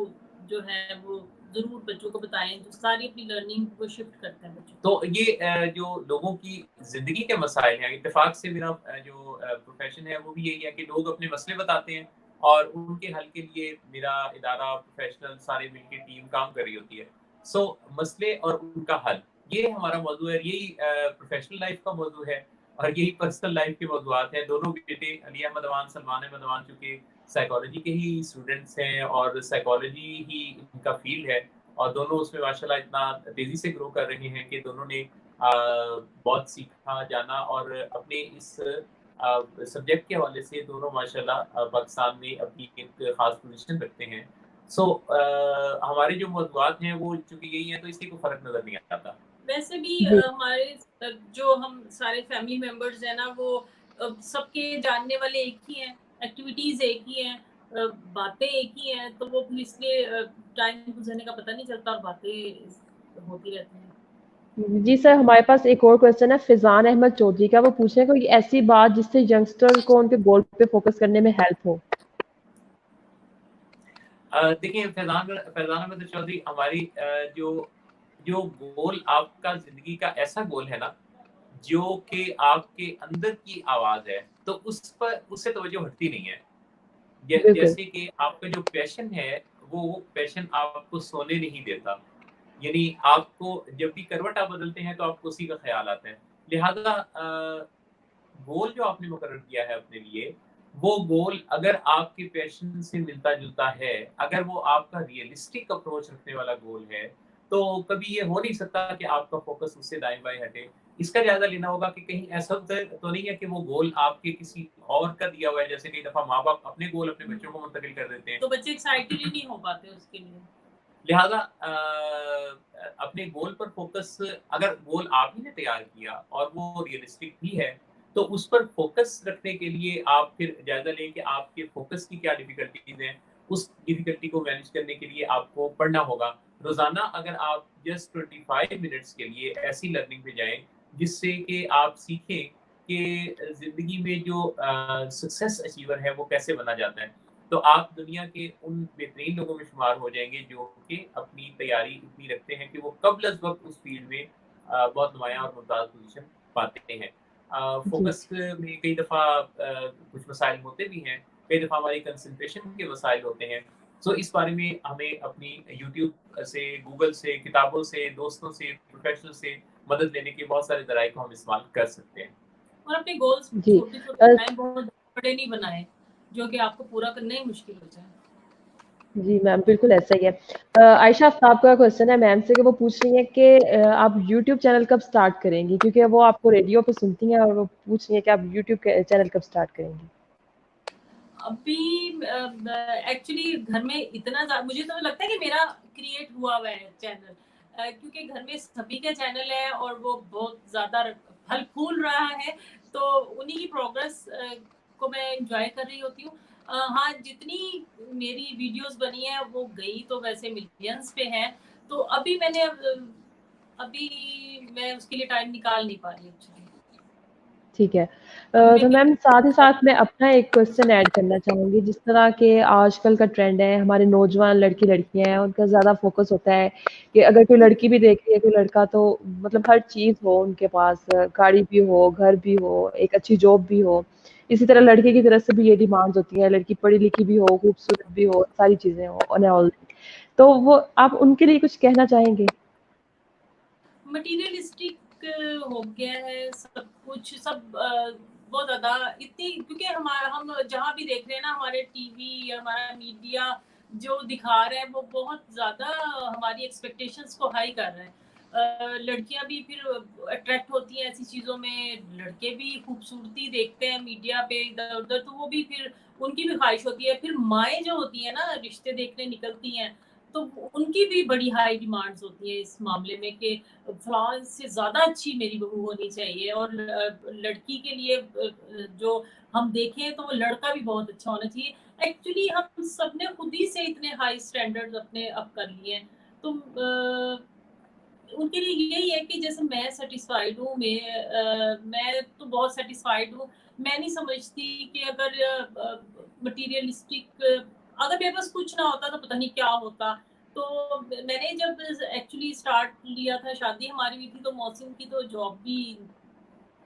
जो है वो जरूर बच्चों को बताएं, जो सारी अपनी लर्निंग को शिफ्ट करते हैं बच्चों। तो ये जो लोगों की ज़िंदगी के मसाइल हैं, इत्तेफ़ाक से मेरा जो प्रोफ़ेशन है वो भी यही है कि लोग अपने मसले बताते हैं और उनके हल के लिए मेरा इदारा, प्रोफ़ेशनल सारे मिलके टीम काम कर रही होती है। सो मसले और उनका हल, ये हमारा मौज़ू है, यही प्रोफ़ेशनल लाइफ़ का मौज़ू है और यही पर्सनल लाइफ़ के मौज़ूआत हैं। दोनों बेटे अली अहमद अमान, सलमान अहमद अमान, चूँकि साइकोलॉजी के ही स्टूडेंट्स हैं और साइकोलॉजी ही इनका फ़ील्ड है और दोनों उसमें माशाल्लाह इतना तेज़ी से ग्रो कर रहे हैं कि दोनों ने बहुत सीखा, जाना और अपने इस सब्जेक्ट के हवाले से दोनों माशाल्लाह पाकिस्तान में अपनी एक ख़ास पोज़ीशन रखते हैं। सो हमारे जो मौज़ूआत हैं वो चूँकि यही हैं, तो इसलिए कोई फ़र्क नज़र नहीं आता। वैसे भी जी। हमारे जो हम सारे फैमिली मेंबर्स हैं ना, वो सबके जानने वाले एक ही हैं, एक्टिविटीज एक ही हैं, बातें एक ही हैं, तो वो फिर इसलिए टाइम गुजरने का पता नहीं चलता और बातें होती रहती हैं। जी सर, हमारे पास एक और क्वेश्चन है फ़िज़ान अहमद चौधरी का, वो पूछ रहे हैं कोई ऐसी बात जिससे यंगस्टर को उनके गोल पे फ़ोकस करने में हेल्प हो? देखिए, फैज़ान अहमद चौधरी, हमारी जो जो गोल आपका ज़िंदगी का ऐसा गोल है ना, जो कि आपके अंदर की आवाज़ है, तो उस पर उससे तवज्जो हटती नहीं है। बिल्कुल। जैसे कि आपका जो पैशन है, वो पैशन आपको सोने नहीं देता। यानी आपको जब भी करवट आप बदलते हैं, तो आपको उसी का ख़्याल आता है। लिहाज़ा गोल जो आपने मुकर्रर किया है अपने लिए, वो गोल अगर आपके पैशन से मिलता-जुलता है, अगर वो आपका रियलिस्टिक अप्रोच रखने वाला गोल है, तो कभी ये हो नहीं सकता कि आपका फोकस उससे दाएं बाएं हटे। इसका जायजा लेना होगा कि कहीं ऐसा तो नहीं है कि वो गोल आपके किसी और का दिया हुआ है, जैसे कई दफा माँ बाप अपने गोल अपने बच्चों को मुंतकिल कर देते हैं, तो बच्चे एक्साइटेड ही नहीं हो पाते उसके लिए। लिहाजा अपने गोल पर फोकस, अगर गोल आप ही ने तैयार किया और वो रियलिस्टिक भी है, तो उस पर फोकस रखने के लिए आप फिर जायजा लें कि आपके फोकस की क्या डिफिकल्टीज हैं। उस डिफिकल्टी को मैनेज करने के लिए आपको पढ़ना होगा। रोजाना अगर आप जस्ट 25 मिनट्स के लिए ऐसी लर्निंग पे जाएं जिससे कि आप सीखें कि जिंदगी में जो सक्सेस अचीवर है वो कैसे बना जाता है, तो आप दुनिया के उन बेहतरीन लोगों में शुमार हो जाएंगे जो कि अपनी तैयारी इतनी रखते हैं कि वो कबल अज़ वक्त उस फील्ड में बहुत नुमायां और मुमताज़ पोजीशन पाते हैं। फोकस में कई दफ़ा कुछ मसाइल होते भी हैं, कई दफ़ा हमारी कंसंट्रेशन के मसाइल होते हैं। सो इस बारे में हमें अपनी यूट्यूब से, गूगल से, किताबों से, दोस्तों से, प्रोफेशनल से मदद लेने के बहुत सारे ज़राए को हम इस्तेमाल कर सकते हैं। और अपने गोल्स जी छोटे-छोटे बनाएं, बहुत बड़े नहीं बनाएं, जो कि आपको पूरा करना ही मुश्किल हो जाए। जी मैम, बिल्कुल ऐसा ही है। आयशा साहब का क्वेश्चन है मैम से कि वो पूछ रही हैं कि आप यूट्यूब चैनल कब स्टार्ट करेंगी? क्योंकि वो आपको रेडियो पे सुनती हैं और वो पूछ रही हैं कि आप यूट्यूब चैनल कब स्टार्ट करेंगी? अभी एक्चुअली घर में इतना मुझे तो लगता है कि मेरा क्रिएट हुआ है चैनल, क्योंकि घर में सभी का चैनल है और वो बहुत ज़्यादा फल फूल रहा है, तो उन्हीं की प्रोग्रेस को मैं एंजॉय कर रही होती हूँ। हाँ, जितनी मेरी वीडियोस बनी है वो गई तो वैसे मिलियंस पे है, तो अभी अभी मैं उसके लिए टाइम निकाल नहीं पा रही एक्चुअली। ठीक है। तो मैम साथ ही साथ मैं अपना एक क्वेश्चन ऐड करना चाहूँगी। जिस तरह के आजकल का ट्रेंड है, हमारे नौजवान लड़की-लड़कियाँ हैं, उनका ज़्यादा फ़ोकस होता है कि अगर कोई लड़की भी देख रही है, कोई लड़का, तो मतलब हर चीज़ हो उनके पास, गाड़ी भी हो, घर भी हो, एक अच्छी जॉब भी हो। इसी तरह लड़के की तरफ से भी ये डिमांड्स होती हैं, लड़की पढ़ी-लिखी भी हो, खूबसूरत भी हो, सारी चीज़ें हो एंड ऑल। तो वो आप उनके लिए कुछ कहना चाहेंगे? मटीरियलिस्टिक हो गया है सब कुछ, सब बहुत ज़्यादा इतनी, क्योंकि हम जहाँ भी देख रहे हैं ना, हमारे टीवी, हमारा मीडिया जो दिखा रहे हैं वो बहुत ज़्यादा हमारी एक्सपेक्टेशंस को हाई कर रहे हैं। लड़कियां भी फिर अट्रैक्ट होती हैं ऐसी चीज़ों में, लड़के भी खूबसूरती देखते हैं मीडिया पे इधर उधर, तो वो भी फिर उनकी भी ख्वाहिश होती है। फिर माएँ जो होती हैं ना, रिश्ते देखने निकलती हैं, तो उनकी भी बड़ी हाई डिमांड्स होती है इस मामले में कि फलां से ज़्यादा अच्छी मेरी बहू होनी चाहिए, और लड़की के लिए जो हम देखें तो वो लड़का भी बहुत अच्छा होना चाहिए। एक्चुअली हम सबने खुद ही से इतने हाई स्टैंडर्ड्स अपने अप कर लिए हैं, तो उनके लिए यही है कि जैसे मैं सैटिस्फाइड हूँ, मैं तो बहुत सैटिस्फाइड हूँ। मैं नहीं समझती कि अगर मटीरियलिस्टिक, अगर मेरे पास कुछ ना होता तो पता नहीं क्या होता। तो मैंने जब एक्चुअली स्टार्ट लिया था, शादी हमारी हुई थी, तो मौसम की तो जॉब भी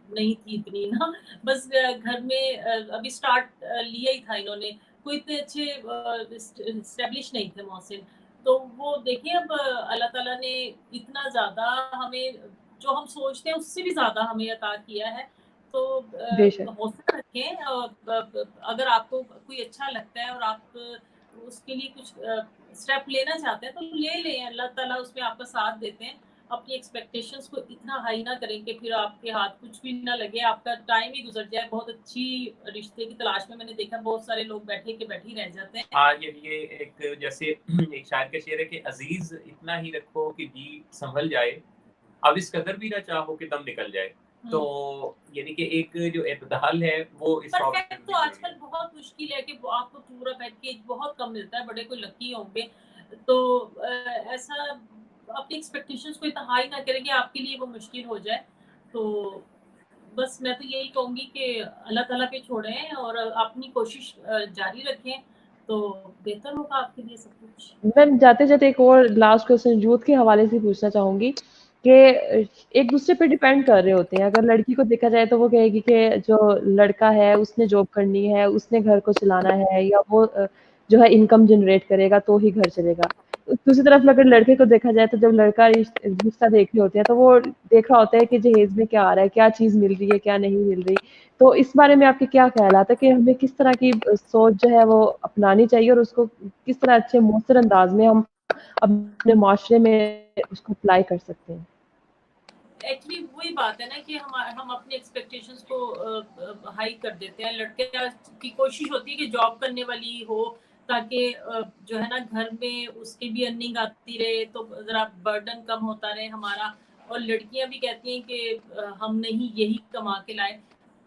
नहीं थी इतनी ना, बस घर में अभी स्टार्ट लिया ही था इन्होंने, कोई इतने अच्छे एस्टेब्लिश नहीं थे मौसम। तो वो देखिए, अब अल्लाह ताला ने इतना ज़्यादा हमें, जो हम सोचते हैं उससे भी ज़्यादा हमें अता किया है। तो बेशक। हौसला रखें, अगर आपको कोई अच्छा लगता है और आप उसके लिए कुछ स्टेप लेना चाहते हैं तो ले लें, अल्लाह ताला उसमें आपका साथ देते हैं। अपनी एक्सपेक्टेशंस को इतना हाई ना करें कि फिर आपके हाथ कुछ भी ना लगे, आपका टाइम ही गुजर जाए। बहुत अच्छी रिश्ते की तलाश में मैंने देखा बहुत सारे लोग बैठे के बैठे ही रह जाते हैं। हाँ, ये एक जैसे एक शायर का शेर है कि अजीज इतना ही रखो कि जी संभल जाए, अब इस कदर भी ना चाहो कि दम निकल जाए। तो यानी कि एक जो एतदाल है वो इस परफेक्ट तो आजकल बहुत मुश्किल है कि आपको पूरा पैकेज बहुत कम मिलता है, बड़े कोई लकी होंगे। तो ऐसा अपनी एक्सपेक्टेशंस को इतना हाई ना करें कि आपके लिए वो मुश्किल हो जाए। तो बस मैं तो यही कहूँगी कि अल्लाह ताला पे छोड़ें और अपनी कोशिश जारी रखें, तो बेहतर होगा आपके लिए सब कुछ। मैम जाते-जाते एक और लास्ट क्वेश्चन यूथ के हवाले से पूछना चाहूँगी कि एक दूसरे पे डिपेंड कर रहे होते हैं। अगर लड़की को देखा जाए तो वो कहेगी कि जो लड़का है उसने जॉब करनी है, उसने घर को चलाना है, या वो जो है इनकम जनरेट करेगा तो ही घर चलेगा। दूसरी तरफ अगर लड़के को देखा जाए तो जब लड़का रिश्ता देख रहे होते हैं तो वो देख रहा होता है कि जहेज में क्या आ रहा है, क्या चीज़ मिल रही है, क्या नहीं मिल रही। तो इस बारे में आपके क्या ख़्यालात है कि हमें किस तरह की सोच जो है वो अपनानी चाहिए और उसको किस तरह अच्छे मौसर अंदाज में हम अपने माशरे में उसको अप्लाई कर सकते हैं? एक्चुअली वही बात है ना कि हम अपनी एक्सपेक्टेशंस को हाई कर देते हैं। लड़के की कोशिश होती है कि जॉब करने वाली हो, ताकि जो है ना घर में उसकी भी अर्निंग आती रहे, तो ज़रा बर्डन कम होता रहे हमारा। और लड़कियां भी कहती हैं कि हम नहीं यही कमा के लाए।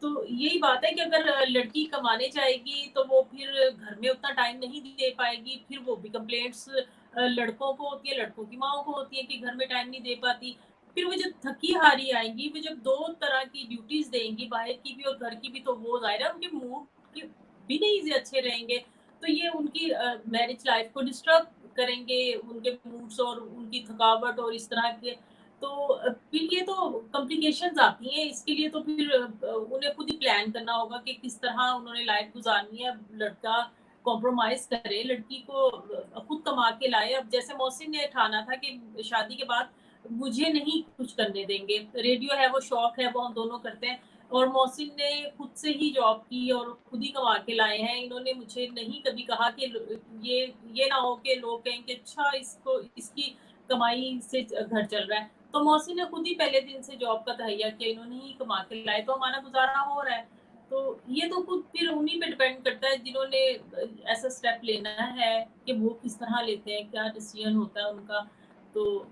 तो यही बात है कि अगर लड़की कमाने जाएगी तो वो फिर घर में उतना टाइम नहीं दे पाएगी। फिर वो भी कंप्लेंट्स लड़कों को होती है, लड़कों की माओ को होती है कि घर में टाइम नहीं दे पाती। फिर वो जब थकी हारी आएंगी, वो जब 2 तरह की ड्यूटीज देंगी, बाहर की भी और घर की भी, तो वो ज़ाहिर है उनके मूड भी नहीं अच्छे रहेंगे। तो ये उनकी मैरिज लाइफ को डिस्टर्ब करेंगे, उनके मूड्स और उनकी थकावट और इस तरह के। तो फिर ये तो कॉम्प्लिकेशंस आती हैं। इसके लिए तो फिर उन्हें खुद ही प्लान करना होगा कि किस तरह उन्होंने लाइफ गुजारनी है। लड़का कॉम्प्रोमाइज़ करे, लड़की को खुद कमा के लाए। अब जैसे मोहसिन ने ठाना था कि शादी के बाद मुझे नहीं कुछ करने देंगे, रेडियो है वो शौक है वो हम दोनों करते हैं। और मोहसिन ने खुद से ही जॉब की और खुद ही कमा के लाए हैं। इन्होंने मुझे नहीं कभी कहा कि ये ना हो कि लोग कहें कि अच्छा इसको इसकी कमाई से घर चल रहा है। तो मोहसिन ने खुद ही पहले दिन से जॉब का तहैया किया, इन्होंने ही कमा के लाए, तो हमारा गुजारा हो रहा है। तो ये तो खुद फिर उन्हीं पे डिपेंड करता है जिन्होंने ऐसा स्टेप लेना है कि वो किस तरह लेते हैं, क्या डिसीजन होता है उनका। तो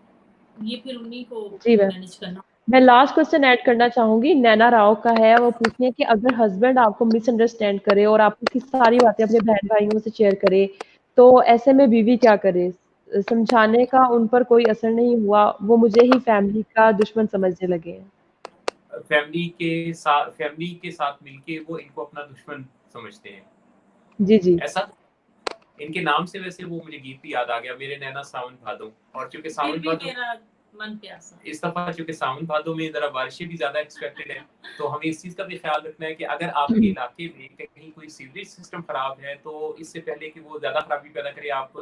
ये फिर उन्हीं को जी मैम। मैनेज करना। मैं लास्ट क्वेश्चन ऐड करना चाहूँगी, नैना राव का है। वो पूछती हैं कि अगर हस्बैंड आपको मिसअंडरस्टैंड करे और आपको की सारी बातें अपने बहन-भाइयों से शेयर करे, तो ऐसे में बीवी क्या करे? समझाने का उन पर कोई असर नहीं हुआ, वो मुझे ही फैमिली का दुश्मन समझने लगे हैं। फैमिली के साथ मिलके वो इनको अपना दुश्मन समझते हैं। जी, जी। ऐसा इनके नाम से वैसे वो मुझे गीत भी याद आ गया, मेरे नैना सावन भादो। और चूंकि फिर सावन भी भादो मेरा मन प्यासा। इस दफा चूंकि सावन भादो में जरा बारिशें भी ज्यादा एक्सपेक्टेड है, तो हमें इस चीज का भी ख्याल रखना है कि अगर आपके इलाके में कहीं कोई सीवरेज सिस्टम खराब है, तो इससे पहले कि वो ज्यादा खराबी पैदा करे, आप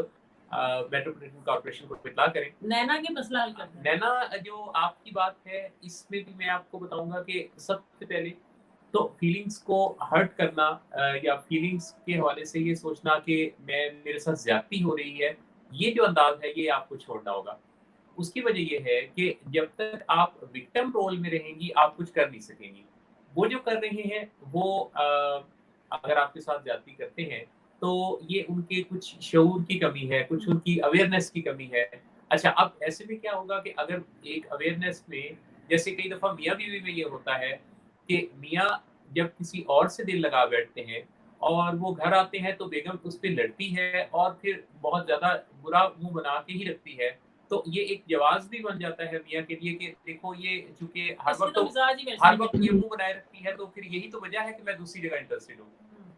मेट्रोपॉलिटन कॉर्पोरेशन को इत्तला करें। नैना के मसला हल करना है। नैना, जो आपकी बात है, इसमें भी मैं आपको बताऊंगा कि सबसे पहले तो फीलिंग्स को हर्ट करना या फीलिंग्स के हवाले से ये सोचना कि मेरे साथ ज्यादती हो रही है, ये जो अंदाज है ये आपको छोड़ना होगा। उसकी वजह ये है कि जब तक आप विक्टिम रोल में रहेंगी, आप कुछ कर नहीं सकेंगी। वो जो कर रहे हैं वो अगर आपके साथ ज्यादती करते हैं, तो ये उनके कुछ शऊर की कमी है, कुछ उनकी अवेयरनेस की कमी है। अच्छा, अब ऐसे में क्या होगा कि अगर एक अवेयरनेस में, जैसे कई दफ़ा मियाँ-बीवी में ये होता है कि मियाँ जब किसी और से दिल लगा बैठते हैं और वो घर आते हैं, तो बेगम उस पे लड़ती है और फिर बहुत ज़्यादा बुरा मुँह बना के ही रखती है। तो ये एक जवाज़ भी बन जाता है मियाँ के लिए कि देखो, ये चूँकि हर इसमें वक़्त तो तो मिजाज ही मेरे हर साथ वक़्त ये मुँह बनाए रखती है, तो फिर यही तो वजह है कि मैं दूसरी जगह इंटरेस्टेड हूँ।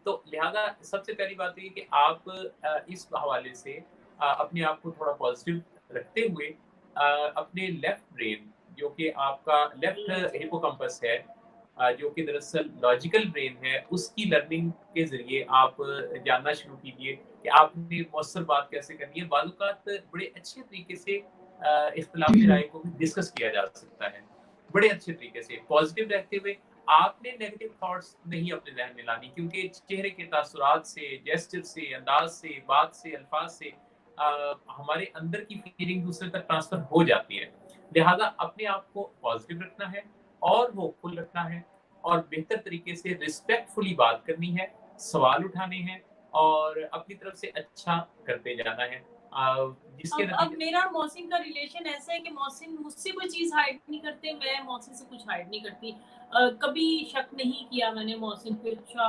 तो लिहाजा सबसे पहली बात तो ये कि आप इस हवाले से अपने आप को थोड़ा पॉजिटिव रखते हुए अपने लेफ्ट ब्रेन, जो कि आपका लेफ्ट हिपोकैम्पस है, जो कि दरअसल लॉजिकल ब्रेन है, उसकी लर्निंग के ज़रिए आप जानना शुरू कीजिए कि आपने मौसर बात कैसे करनी है। बाज़-औक़ात बड़े अच्छे तरीके से इख्तिलाफ़ी राय को भी डिस्कस किया जा सकता है, बड़े अच्छे तरीके से, पॉज़िटिव रहते हुए। आपने नेगेटिव थॉट्स नहीं अपने ज़हन में लानी, क्योंकि चेहरे के तासुरात से, जेस्चर से, अंदाज़ से, बात से, अल्फ़ाज़ से हमारे अंदर की फीलिंग दूसरे तक ट्रांसफ़र हो जाती है। लिहाज़ा अपने आप को पॉज़िटिव रखना है और होपफुल रखना है और बेहतर तरीके से रिस्पेक्टफुली बात करनी है, सवाल उठाने हैं और अपनी तरफ से अच्छा करते जाना है। जिसके अब नतीजे मेरा मोहसिन का रिलेशन ऐसा है कि मोहसिन मुझसे कोई चीज़ हाइड नहीं करते, मैं मोहसिन से कुछ हाइड नहीं करती। कभी शक नहीं किया मैंने मोहसिन पे। अच्छा,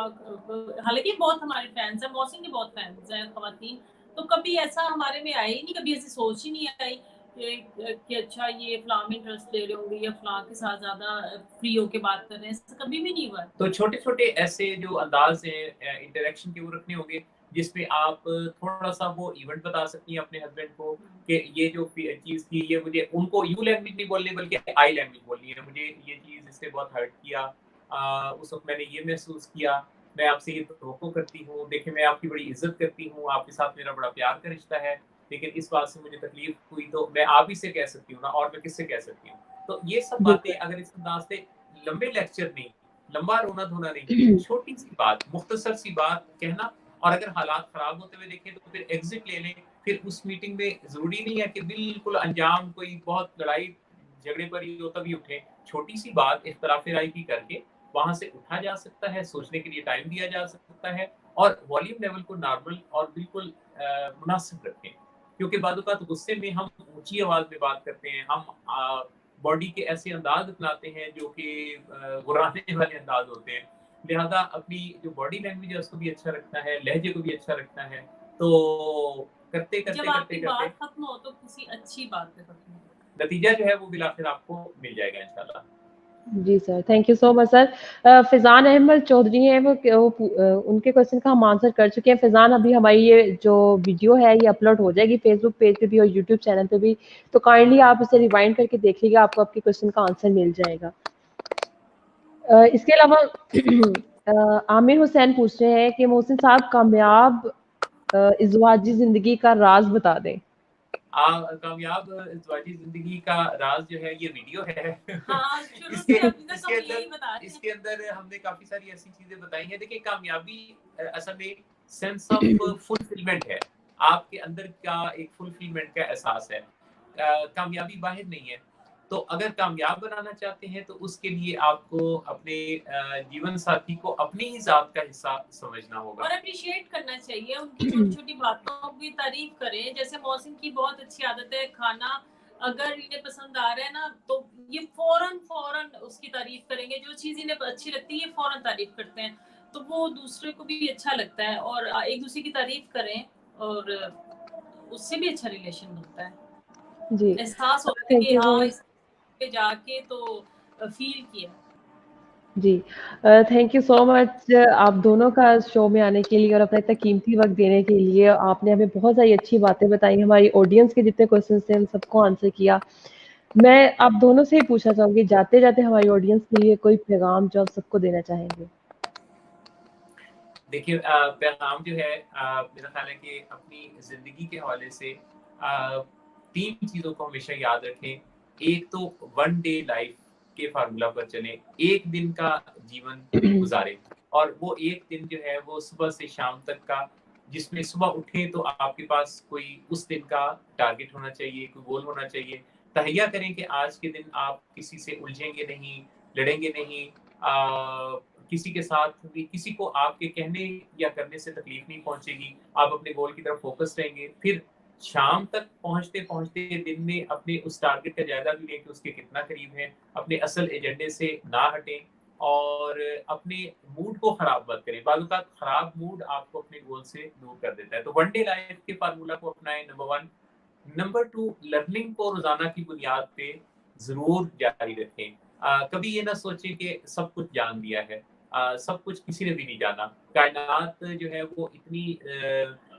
हालाँकि बहुत हमारे फैन्स हैं, मोहसिन के बहुत फैन्स हैं ख़वातीन, तो कभी ऐसा हमारे में आया ही नहीं, कभी ऐसी सोच ही नहीं आई कि अच्छा ये फ़लाँ में इंटरेस्ट ले रहे होंगे या फ़लाँ के साथ ज़्यादा फ्री होके बात कर रहे हैं, ऐसा कभी भी नहीं हुआ। तो छोटे-छोटे ऐसे जो अंदाज़ हैं इंटरैक्शन के, वो रखने होंगे, जिसमें आप थोड़ा-सा वो इवेंट बता सकती हैं अपने हस्बैंड को कि ये जो चीज़ थी, ये मुझे उनको यू लैंग्वेज नहीं बोलनी बल्कि आई लैंग्वेज बोलनी है। मुझे ये चीज़ इससे बहुत हर्ट किया। उस वक़्त मैंने ये महसूस किया। मैं आपसे ये तवक्को करती हूँ। देखिए, मैं आपकी बड़ी इज़्ज़त करती हूँ, आपके साथ मेरा बड़ा प्यार का रिश्ता है, लेकिन इस बात से मुझे तकलीफ़ हुई तो मैं आप ही से कह सकती हूँ ना, और मैं किससे कह सकती हूँ। तो ये सब बातें बिल्कुल। अगर इस अंदाज़ से, लंबे लेक्चर नहीं, लंबा रोना-धोना नहीं, छोटी-सी बात, मुख्तसर सी बात कहना, और अगर हालात खराब होते हुए देखें तो फिर एग्ज़िट ले लें फिर उस मीटिंग में ज़रूरी नहीं है कि बिल्कुल अंजाम कोई बहुत लड़ाई झगड़े पर ही हो तभी उठें। छोटी सी बात इख्तिलाफ राय की करके वहाँ से उठा जा सकता है, सोचने के लिए टाइम दिया जा सकता है और वॉल्यूम लेवल को नॉर्मल और बिल्कुल मुनासिब रखें। क्योंकि बाद-औक़ात गुस्से में हम ऊँची आवाज़ में बात करते हैं, हम बॉडी के ऐसे अंदाज़ अपनाते हैं जो कि गुर्राने वाले अंदाज़ होते हैं। लिहाज़ा अपनी जो बॉडी लैंग्वेज है उसको भी अच्छा रखना है, लहजे को भी अच्छा रखना है। तो जब आपकी बात खत्म हो तो किसी अच्छी बात पे खत्म हो। नतीजा जो है वो बिलाखिर आपको मिल जाएगा इंशाल्लाह। जी sir, thank you so much sir. Fizan Ahmed Chaudhary हैं उनके क्वेश्चन का हम आंसर कर चुके हैं। फ़िज़ान, अभी हमारी ये जो वीडियो है ये अपलोड हो जाएगी फेसबुक पेज पे भी और यूट्यूब चैनल पे भी, तो काइंडली आप इसे रिवाइंड करके देखिएगा, आपको आपके क्वेश्चन का आंसर मिल जाएगा। इसके अलावा आमिर हुसैन पूछ रहे हैं कि मोहसिन साहब कामयाब इज़्वाजी ज़िंदगी का राज़ बता दें। कामयाब इज़्वाजी ज़िंदगी का राज़ जो है ये वीडियो है। हाँ, शुरू से अभी तक हम यही बता रहे हैं। इसके अंदर हमने काफ़ी सारी ऐसी चीज़ें बताई हैं। देखिए, कामयाबी असल में सेंस ऑफ फुलफिलमेंट है। आपके अंदर का एक फुलफिलमेंट का एहसास है। कामयाबी बाहर नहीं है। तो अगर कामयाब बनाना चाहते हैं तो उसके लिए आपको अपने जीवन साथी को अपनी ही ज़ात का हिस्सा समझना होगा और एप्रिशिएट करना चाहिए, उनकी छोटी-छोटी बातों की तारीफ करें। जैसे मोहसिन की बहुत अच्छी आदत है, खाना अगर इन्हें पसंद आ रहा है ना तो ये फौरन उसकी तारीफ करेंगे। जो चीज़ इन्हें अच्छी लगती है ये फौरन तारीफ करते हैं, तो वो दूसरे को भी अच्छा लगता है और एक दूसरे की तारीफ करें और उससे भी अच्छा रिलेशन बनता है। जी, एहसास होता है कि हाँ, इस पे जाके तो फील किया। जी, थैंक यू सो मच आप दोनों का शो में आने के लिए और अपना इतना कीमती वक़्त देने के लिए। आपने हमें बहुत सारी अच्छी बातें बताई, हमारी ऑडियंस के जितने क्वेश्चन्स थे, उन सबको आंसर किया। मैं आप दोनों से ही पूछना चाहूँगी, जाते-जाते हमारी ऑडियंस के लिए कोई पैगाम जो आप सबको देना चाहेंगे? देखिए, पैगाम जो है मेरा ख़्याल है कि अपनी ज़िंदगी के हवाले से 3 चीज़ों को हमेशा याद रखें। एक तो वन डे लाइफ़ के फ़ॉर्मूला पर चलें, एक दिन का जीवन गुज़ारें और वो एक दिन जो है वो सुबह से शाम तक का, जिसमें सुबह उठें तो आपके पास कोई उस दिन का टारगेट होना चाहिए, कोई गोल होना चाहिए। तहैया करें कि आज के दिन आप किसी से उलझेंगे नहीं, लड़ेंगे नहीं, किसी के साथ भी किसी को आपके कहने या करने से तकलीफ नहीं पहुंचेगी। आप अपने गोल की तरफ फोकस रहेंगे। फिर शाम तक पहुंचते-पहुंचते दिन में अपने उस टारगेट का जायज़ा भी लें कि उसके कितना करीब हैं। अपने असल एजेंडे से ना हटें और अपने मूड को खराब मत करें। बाज़-औक़ात खराब मूड आपको अपने गोल से दूर कर देता है। तो वन डे लाइफ़ के फ़ॉर्मूला को अपनाएँ, नंबर 1। नंबर 2, लर्निंग को रोज़ाना की बुनियाद पे ज़रूर जारी रखें। कभी ये ना सोचें कि सब कुछ जान लिया है। सब कुछ किसी ने भी नहीं जाना। कायनात जो है वो इतनी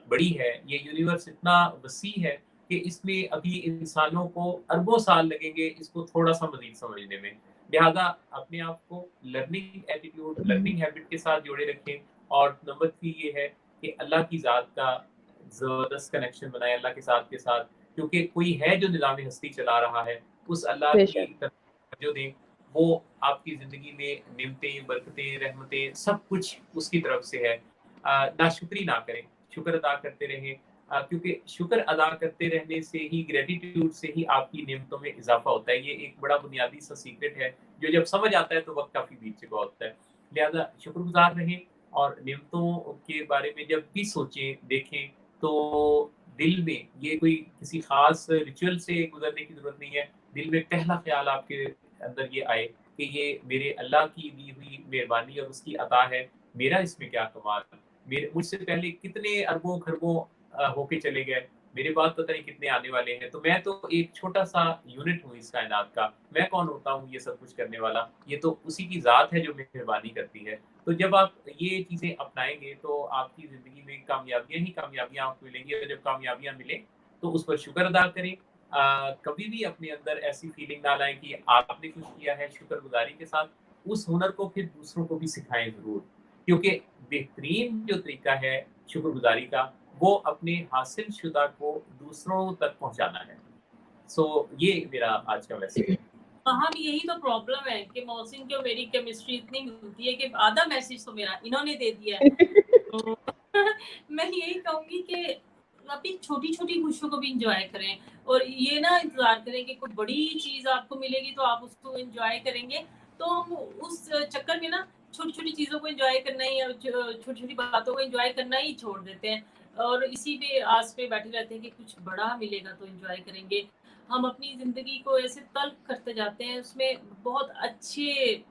बड़ी है, ये यूनिवर्स इतना वसी है कि इसमें अभी इंसानों को अरबों साल लगेंगे इसको थोड़ा-सा मज़ीद समझने में। लिहाज़ा अपने आप को लर्निंग एटीट्यूड, लर्निंग हैबिट के साथ जोड़े रखें और नंबर 3 ये है कि अल्लाह की ज़ात का ज़बरदस्त कनेक्शन बनाएँ अल्लाह के साथ, क्योंकि कोई है जो निज़ाम हस्ती चला रहा है, उस अल्लाह की बेशक। तरफ जो दें, वो आपकी ज़िंदगी में नेमतें, बरकतें, रहमतें सब कुछ उसकी तरफ से है। नाशुक्री ना करें, शुक्र अदा करते रहें, क्योंकि शुक्र अदा करते रहने से ही, ग्रैटिट्यूड से ही आपकी नेमतों में इज़ाफ़ा होता है। ये एक बड़ा बुनियादी सा सीक्रेट है, जो जब समझ आता है तो वक़्त काफ़ी बीत चुका होता है। लिहाज़ा शुक्रगुज़ार रहें और नेमतों के बारे में जब भी सोचें, देखें, तो दिल में ये कोई किसी ख़ास रिचुअल से गुज़रने की ज़रूरत नहीं है। दिल में पहला ख़्याल आपके अंदर ये आए कि ये मेरे अल्लाह की दी हुई मेहरबानी और उसकी अता है, मेरा इसमें क्या कमाल, मेरे मुझसे पहले कितने अरबों-खरबों होके चले गए, मेरे बाद पता नहीं कितने आने वाले हैं, तो मैं तो एक छोटा-सा यूनिट हूँ इस कायनात का, मैं कौन होता हूँ ये सब कुछ करने वाला, ये तो उसी की ज़ात है जो मेहरबानी करती है। तो जब आप ये चीज़ें अपनाएँगे तो आपकी ज़िंदगी में कामयाबियाँ ही कामयाबियाँ आपको मिलेंगी और जब कामयाबियाँ मिलें, तो उस पर शुक्र अदा करें। कभी भी अपने अंदर ऐसी फीलिंग ना लाएँ कि आपने कुछ किया है, शुक्रगुज़ारी के साथ उस हुनर को फिर दूसरों को भी सिखाएँ ज़रूर। क्योंकि बेहतरीन जो तरीका है शुक्रगुज़ारी का, वो अपने हासिल शुदा को दूसरों तक पहुँचाना है। सो ये मेरा आज का मैसेज है। वहाँ भी यही तो प्रॉब्लम है कि मोहसिन को मेरी केमिस्ट्री इतनी मिलती है कि आधा मैसेज तो मेरा इन्होंने दे दिया है। तो मैं यही कहूँगी कि अपनी छोटी-छोटी खुशियों को भी एन्जॉय करें और ये ना इंतज़ार करें कि कोई बड़ी चीज़ आपको मिलेगी तो आप उसको एन्जॉय करेंगे। तो हम उस चक्कर में ना छोटी-छोटी चीज़ों को एन्जॉय करना ही छोटी-छोटी बातों को एन्जॉय करना ही छोड़ देते हैं और इसी पे आस पे बैठे रहते हैं कि कुछ बड़ा मिलेगा तो एन्जॉय करेंगे। हम अपनी ज़िंदगी को ऐसे तल्ख़ करते जाते हैं, उसमें बहुत अच्छे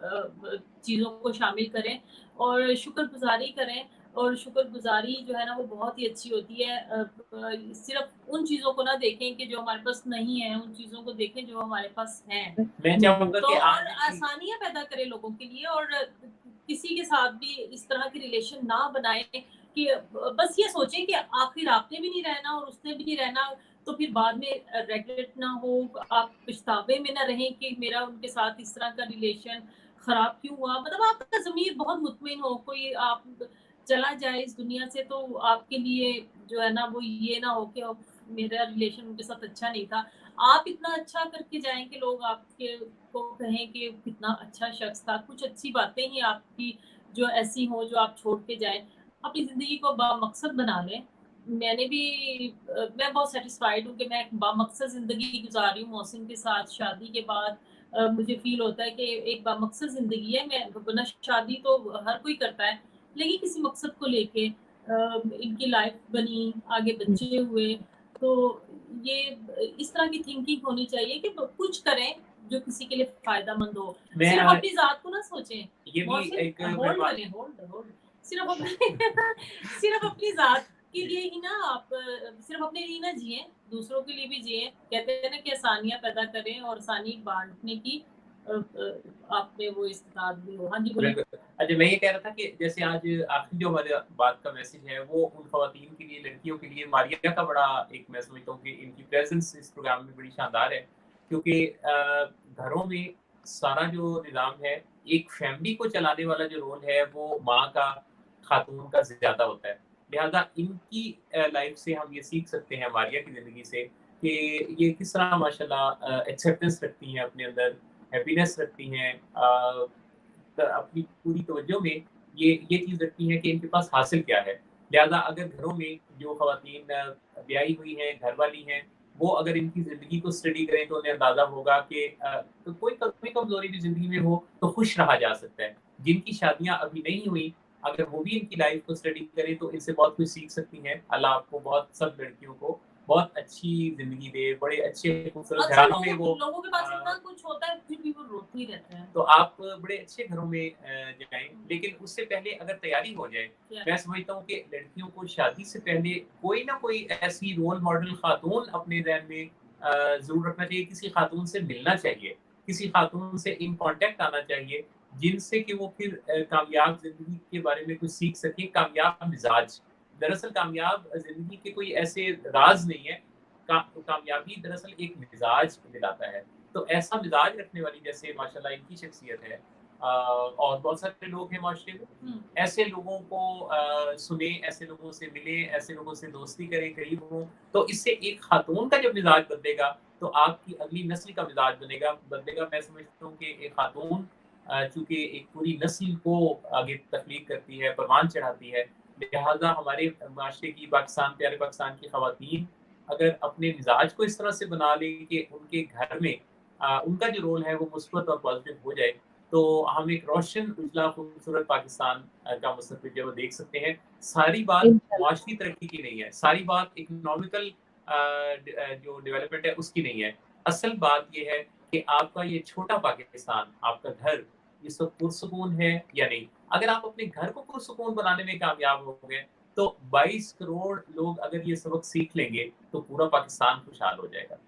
चीज़ों को शामिल करें और शुक्रगुज़ारी करें और शुक्रगुज़ारी जो है ना वो बहुत ही अच्छी होती है। सिर्फ़ उन चीज़ों को ना देखें कि जो हमारे पास नहीं है, उन चीज़ों को देखें जो हमारे पास हैं। मैं चाहूँगा तो कि और आज आसानियाँ पैदा करें लोगों के लिए और किसी के साथ भी इस तरह की रिलेशन ना बनाएँ कि बस ये सोचें कि आखिर आपने भी नहीं रहना और उसने भी नहीं रहना, तो फिर बाद में रिग्रेट ना हो, आप पछतावे में ना रहें कि मेरा उनके साथ इस तरह का रिलेशन खराब क्यों हुआ। मतलब आपका ज़मीर बहुत मुतमईन हो, कोई आप चला जाए इस दुनिया से तो आपके लिए जो है ना वो ये ना हो कि मेरा रिलेशन उनके साथ अच्छा नहीं था। आप इतना अच्छा करके जाएँ कि लोग आपके को कहें कि कितना अच्छा शख्स था। कुछ अच्छी बातें ही आपकी जो ऐसी हों जो आप छोड़ के जाएँ। अपनी ज़िंदगी को बामकसद बना लें। मैंने भी मैं बहुत सैटिस्फाइड हूँ कि मैं एक बामकसद ज़िंदगी गुज़ार रही हूँ मोहसिन के साथ शादी के बाद। मुझे फ़ील होता है कि एक बामकसद ज़िंदगी है। मैं वरना शादी तो हर कोई करता है, लेकिन किसी मकसद को लेके इनकी लाइफ़ बनी, आगे बच्चे हुए, तो ये इस तरह की थिंकिंग होनी चाहिए कि कुछ करें जो किसी के लिए फ़ायदेमंद हो। मैं सिर्फ़ अपनी ज़ात को ना सोचें। ये भी मोहसिन एक मैं होल्ड बा करें, होल्ड। सिर्फ़ अपनी सिर्फ़ अपनी ज़ात के लिए ही ना आप सिर्फ़ अपने लिए ना जिएँ, दूसरों के लिए भी जिएँ। कहते हैं ना कि आसानियाँ पैदा करें और आसानी बाँटने की आप में वो इस्तेदाद भी हो। हाँ जी, बोलिए। बिल्कुल। अच्छा, मैं ये कह रहा था कि जैसे आज आखिरी जो हमारे बात का मैसेज है वो उन ख़वातीन के लिए, लड़कियों के लिए मारिया का बड़ा एक मैं समझता हूँ कि इनकी प्रेज़ेंस इस प्रोग्राम में बड़ी शानदार है। क्योंकि घरों में सारा जो निज़ाम है, एक फ़ैमिली को चलाने वाला जो रोल है वो माँ का, ख़ातून का ज़्यादा होता है। लिहाज़ा इनकी लाइफ़ से हम ये सीख सकते हैं मारिया की ज़िंदगी से कि ये किस तरह माशाल्लाह एक्सेप्टेंस रखती हैं अपने अंदर, हैप्पीनेस रखती हैं, अपनी पूरी तवज्जो में ये चीज़ रखती हैं कि इनके पास हासिल क्या है। लिहाज़ा अगर घरों में जो ख़वातीन ब्याही हुई हैं, घरवाली हैं, वो अगर इनकी ज़िंदगी को स्टडी करें तो उन्हें अंदाज़ा होगा कि तो कोई कमी-कमज़ोरी भी ज़िंदगी में हो तो खुश रहा जा सकता है। जिनकी शादियाँ अभी नहीं हुई, अगर वो भी इनकी लाइफ़ को स्टडी करें तो इनसे बहुत कुछ सीख सकती हैं। अल्लाह आपको बहुत सब लड़कियों को बहुत अच्छी ज़िंदगी दे, बड़े अच्छे खूबसूरत अच्छा घरानों में वो लोगों के पास इतना कुछ होता है फिर भी वो रोते ही रहते हैं। तो आप बड़े अच्छे घरों में जाएँ, लेकिन उससे पहले अगर तैयारी हो जाए, क्या? मैं समझता हूँ कि लड़कियों को शादी से पहले कोई ना कोई ऐसी रोल मॉडल खातून अपने ज़हन में ज़रूर रखना चाहिए, किसी खातून से मिलना चाहिए, किसी खातून से इन कॉन्टैक्ट आना चाहिए, जिनसे कि वो फिर कामयाब ज़िंदगी के बारे में कुछ सीख सकें, कामयाब मिज़ाज। दरअसल कामयाब ज़िंदगी के कोई ऐसे राज़ नहीं है, कामयाबी दरअसल एक मिज़ाज दिलाता है। तो ऐसा मिज़ाज रखने वाली जैसे माशाल्लाह इनकी शख्सियत है, और बहुत सारे लोग हैं माशरे में, ऐसे लोगों को सुने, ऐसे लोगों से मिले, ऐसे लोगों से दोस्ती करें, करीब हों, तो इससे एक खातून का जब मिज़ाज बदलेगा, तो आपकी अगली नस्ल का मिज़ाज बदलेगा। मैं समझता हूँ कि एक खातून चूँकि एक पूरी नस्ल को आगे तख्लीक करती है, परवान चढ़ाती है, लिहाज़ा हमारे माशरे की प्यारे पाकिस्तान की ख़वातीन अगर अपने मिज़ाज को इस तरह से बना लें कि उनके घर में उनका जो रोल है वो मुस्बत और पॉज़िटिव हो जाए, तो हम एक रोशन, उजला, खूबसूरत पाकिस्तान का मुस्तक़बिल जो है वो देख सकते हैं। सारी बात इंशाल्लाह। मुआशरी तरक्की की नहीं है, सारी बात इकोनॉमिकल जो डेवलपमेंट है उसकी नहीं है। असल बात ये है कि आपका ये छोटा पाकिस्तान, आपका घर, इस वक़्त पुरसुकून है या नहीं? अगर आप अपने घर को पुरसुकून बनाने में कामयाब हो गए, तो 22 करोड़ लोग अगर ये सबक सीख लेंगे, तो पूरा पाकिस्तान खुशहाल हो जाएगा।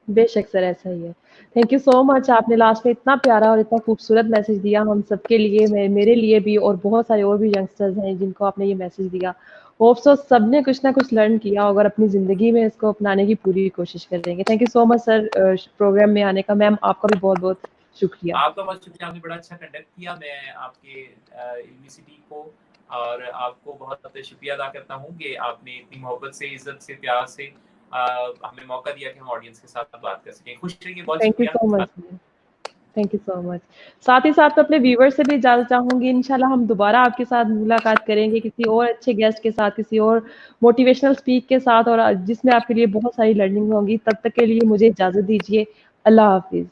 बेशक सर, ऐसा ही है। थैंक यू सो मच, आपने लास्ट में इतना प्यारा और इतना खूबसूरत मैसेज दिया हम सबके लिए, मेरे लिए भी और बहुत सारे और भी यंगस्टर्स हैं जिनको आपने ये मैसेज दिया। होप सो सबने कुछ ना कुछ लर्न किया होगा और अपनी ज़िंदगी में इसको अपनाने की पूरी कोशिश करेंगे। Thank you so much sir program में आने का। मैम आपका भी बहुत-बहुत शुक्रिया। आपका बहुत शुक्रिया, आपने बड़ा अच्छा कंडक्ट किया। मैं आपके यूनिवर्सिटी को और आपको बहुत शुक्रिया अदा करता हूँ कि आपने इतनी मोहब्बत से, इज़्ज़त से, प्यार से हमें मौका दिया कि हम ऑडियंस के साथ बात कर सकें। खुश रहिए, बहुत थैंक यू सो शुक्रिया। Much. Thank you so much. साथ ही साथ मैं अपने व्यूअर से भी इजाज़त चाहूँगी, इंशाल्लाह हम दोबारा आपके साथ मुलाकात करेंगे किसी और अच्छे गेस्ट के साथ, किसी और मोटिवेशनल स्पीक के साथ और जिसमें आपके लिए बहुत सारी लर्निंग होंगी। तब तक के लिए मुझे इजाज़त दीजिए। अल्लाह हाफ़िज़।